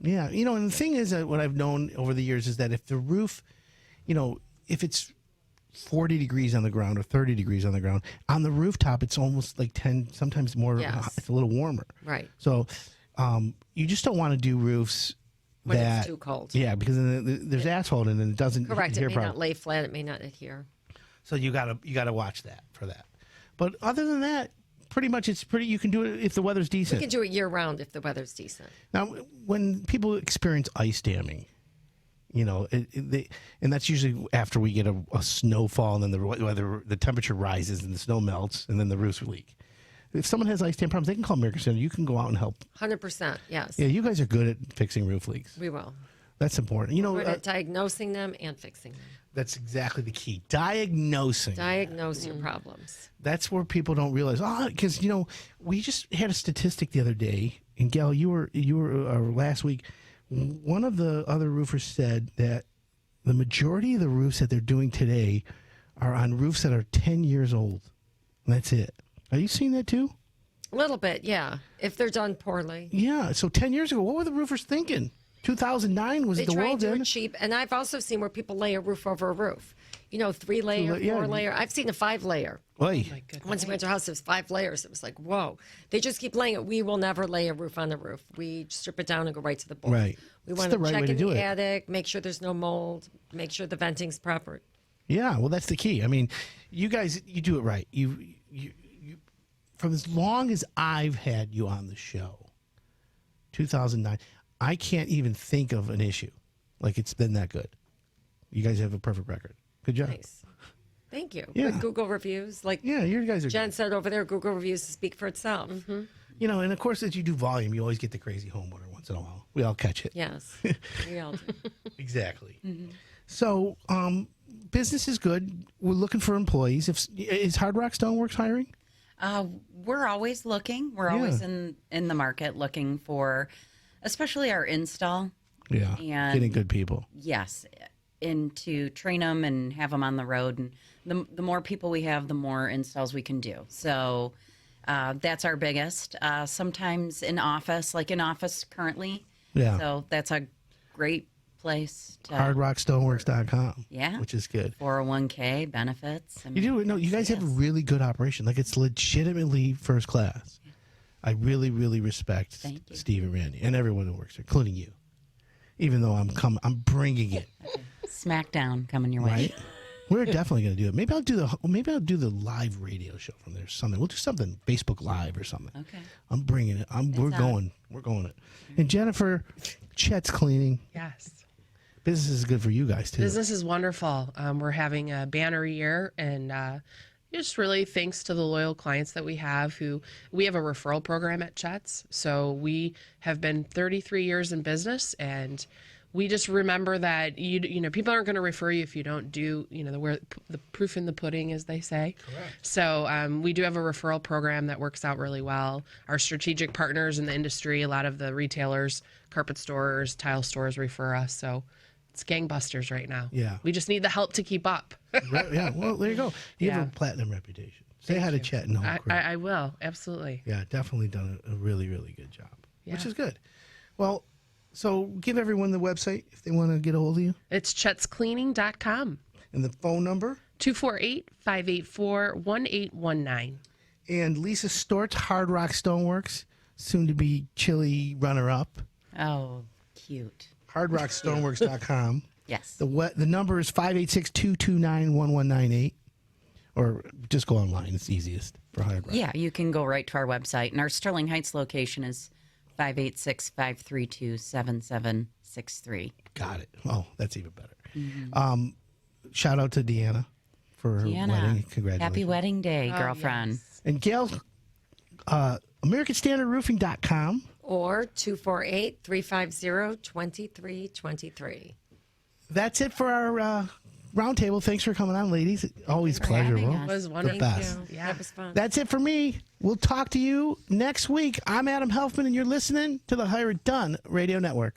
[SPEAKER 1] Yeah. And the thing is that what I've known over the years is that if the roof, if it's 40 degrees on the ground or 30 degrees on the ground, on the rooftop, it's almost like 10, sometimes more.
[SPEAKER 6] Yes.
[SPEAKER 1] It's a little warmer.
[SPEAKER 6] Right.
[SPEAKER 1] So you just don't want to do roofs
[SPEAKER 6] when
[SPEAKER 1] that
[SPEAKER 6] it's too cold.
[SPEAKER 1] Yeah, because then there's asphalt and it doesn't.
[SPEAKER 6] Correct. It
[SPEAKER 1] adhere
[SPEAKER 6] may
[SPEAKER 1] properly.
[SPEAKER 6] not lay flat. It may not adhere.
[SPEAKER 1] So you gotta watch that for that. But other than that, pretty much you can do it if the weather's decent.
[SPEAKER 6] We can do it year round if the weather's decent.
[SPEAKER 1] Now, when people experience ice damming, and that's usually after we get a snowfall and then the temperature rises and the snow melts and then the roofs leak. If someone has ice dam problems, they can call American Standard. You can go out and help.
[SPEAKER 6] 100%. Yes.
[SPEAKER 1] Yeah, you guys are good at fixing roof leaks.
[SPEAKER 6] We will.
[SPEAKER 1] That's important.
[SPEAKER 6] We're good at diagnosing them and fixing them.
[SPEAKER 1] That's exactly the key. Diagnosing.
[SPEAKER 6] Diagnose your problems.
[SPEAKER 1] That's where people don't realize. Because we just had a statistic the other day, and Gail, you were last week. One of the other roofers said that the majority of the roofs that they're doing today are on roofs that are 10 years old. And that's it. Are you seeing that too?
[SPEAKER 6] A little bit, yeah. If they're done poorly.
[SPEAKER 1] Yeah. So 10 years ago, what were the roofers thinking? 2009 was
[SPEAKER 6] They
[SPEAKER 1] the
[SPEAKER 6] try
[SPEAKER 1] world
[SPEAKER 6] and do
[SPEAKER 1] then.
[SPEAKER 6] it cheap. And I've also seen where people lay a roof over a roof. 3-layer,
[SPEAKER 1] Yeah.
[SPEAKER 6] 4-layer. I've seen a 5-layer.
[SPEAKER 1] Oy.
[SPEAKER 6] Once we went to our house, it was 5 layers. It was like, whoa. They just keep laying it. We will never lay a roof on the roof. We strip it down and go right to the board.
[SPEAKER 1] Right.
[SPEAKER 6] We
[SPEAKER 1] It's
[SPEAKER 6] want
[SPEAKER 1] the
[SPEAKER 6] to
[SPEAKER 1] right
[SPEAKER 6] check
[SPEAKER 1] way to
[SPEAKER 6] in
[SPEAKER 1] do
[SPEAKER 6] the
[SPEAKER 1] it.
[SPEAKER 6] attic, make sure there's no mold, make sure the venting's proper.
[SPEAKER 1] Yeah, well, that's the key. I mean, you guys, you do it right. You from as long as I've had you on the show, 2009, I can't even think of an issue. Like, it's been that good. You guys have a perfect record. Good job.
[SPEAKER 6] Nice. Thank you.
[SPEAKER 1] Yeah.
[SPEAKER 6] Good Google reviews. Like
[SPEAKER 1] Yeah, you guys are
[SPEAKER 6] Jen said over there, Google reviews speak for itself.
[SPEAKER 1] and of course, as you do volume, you always get the crazy homeowner once in a while. We all catch it.
[SPEAKER 6] Yes, we all do.
[SPEAKER 1] Exactly. So, business is good. We're looking for employees. Is Hard Rock Stoneworks hiring?
[SPEAKER 7] We're always looking. We're always in the market looking for, especially our install.
[SPEAKER 1] Yeah,
[SPEAKER 7] And
[SPEAKER 1] getting good people.
[SPEAKER 7] Yes, and to train them and have them on the road. And the more people we have, the more installs we can do. So that's our biggest. Sometimes in office currently.
[SPEAKER 1] Yeah.
[SPEAKER 7] So that's a great place to
[SPEAKER 1] HardRockStoneworks.com.
[SPEAKER 7] Yeah.
[SPEAKER 1] Which is good.
[SPEAKER 7] 401k benefits.
[SPEAKER 1] You do no. You guys have a really good operation. Like, it's legitimately first class. I really, really respect
[SPEAKER 7] Thank you.
[SPEAKER 1] Steve and Randy and everyone who works there, including you. Even though I'm bringing it.
[SPEAKER 7] Smackdown coming your way.
[SPEAKER 1] Right. We're definitely going to do it. Maybe I'll do the live radio show from there. Something. We'll do something Facebook Live or something.
[SPEAKER 7] Okay.
[SPEAKER 1] I'm bringing it. We're going it. And Jennifer, Chet's cleaning.
[SPEAKER 5] Yes.
[SPEAKER 1] Business is good for you guys too.
[SPEAKER 5] Business is wonderful. We're having a banner year, and just really thanks to the loyal clients that we have. We have a referral program at Chet's, so we have been 33 years in business, and we just remember that you know people aren't going to refer you if you don't do the proof in the pudding, as they say. Correct. So we do have a referral program that works out really well. Our strategic partners in the industry, a lot of the retailers, carpet stores, tile stores refer us. So it's gangbusters right now.
[SPEAKER 1] Yeah.
[SPEAKER 5] We just need the help to keep up.
[SPEAKER 1] Right, yeah, well, there you go. You have
[SPEAKER 5] Yeah.
[SPEAKER 1] a platinum reputation. Say hi to Chet and the whole crew.
[SPEAKER 5] I will, absolutely.
[SPEAKER 1] Yeah, definitely done a really, really good job, which
[SPEAKER 5] Yeah.
[SPEAKER 1] is good. Well, so give everyone the website if they want to get a hold of you.
[SPEAKER 5] It's chetscleaning.com.
[SPEAKER 1] And the phone number.
[SPEAKER 5] 248-584-1819.
[SPEAKER 1] And Lisa Stort's Hard Rock Stoneworks, soon to be Chili runner-up.
[SPEAKER 7] Oh, cute.
[SPEAKER 1] HardRockStoneworks.com.
[SPEAKER 7] Yes.
[SPEAKER 1] The number is 586-229-1198. Or just go online. It's easiest for Hard Rock.
[SPEAKER 7] Yeah, you can go right to our website. And our Sterling Heights location is 586-532-7763.
[SPEAKER 1] Got it. Oh, that's even better. Shout out to Deanna for her
[SPEAKER 7] Deanna,
[SPEAKER 1] wedding. Congratulations.
[SPEAKER 7] happy wedding day,
[SPEAKER 5] Oh,
[SPEAKER 7] girlfriend.
[SPEAKER 5] yes.
[SPEAKER 1] And Gail, AmericanStandardRoofing.com.
[SPEAKER 6] Or 248-350-2323.
[SPEAKER 1] That's it for our roundtable. Thanks for coming on, ladies. Always
[SPEAKER 7] for
[SPEAKER 1] pleasurable.
[SPEAKER 7] having us.
[SPEAKER 5] It was
[SPEAKER 1] The
[SPEAKER 5] wonderful.
[SPEAKER 1] best.
[SPEAKER 5] Yeah.
[SPEAKER 6] That was fun.
[SPEAKER 1] That's it for me. We'll talk to you next week. I'm Adam Helfman, and you're listening to the Hire It Done Radio Network.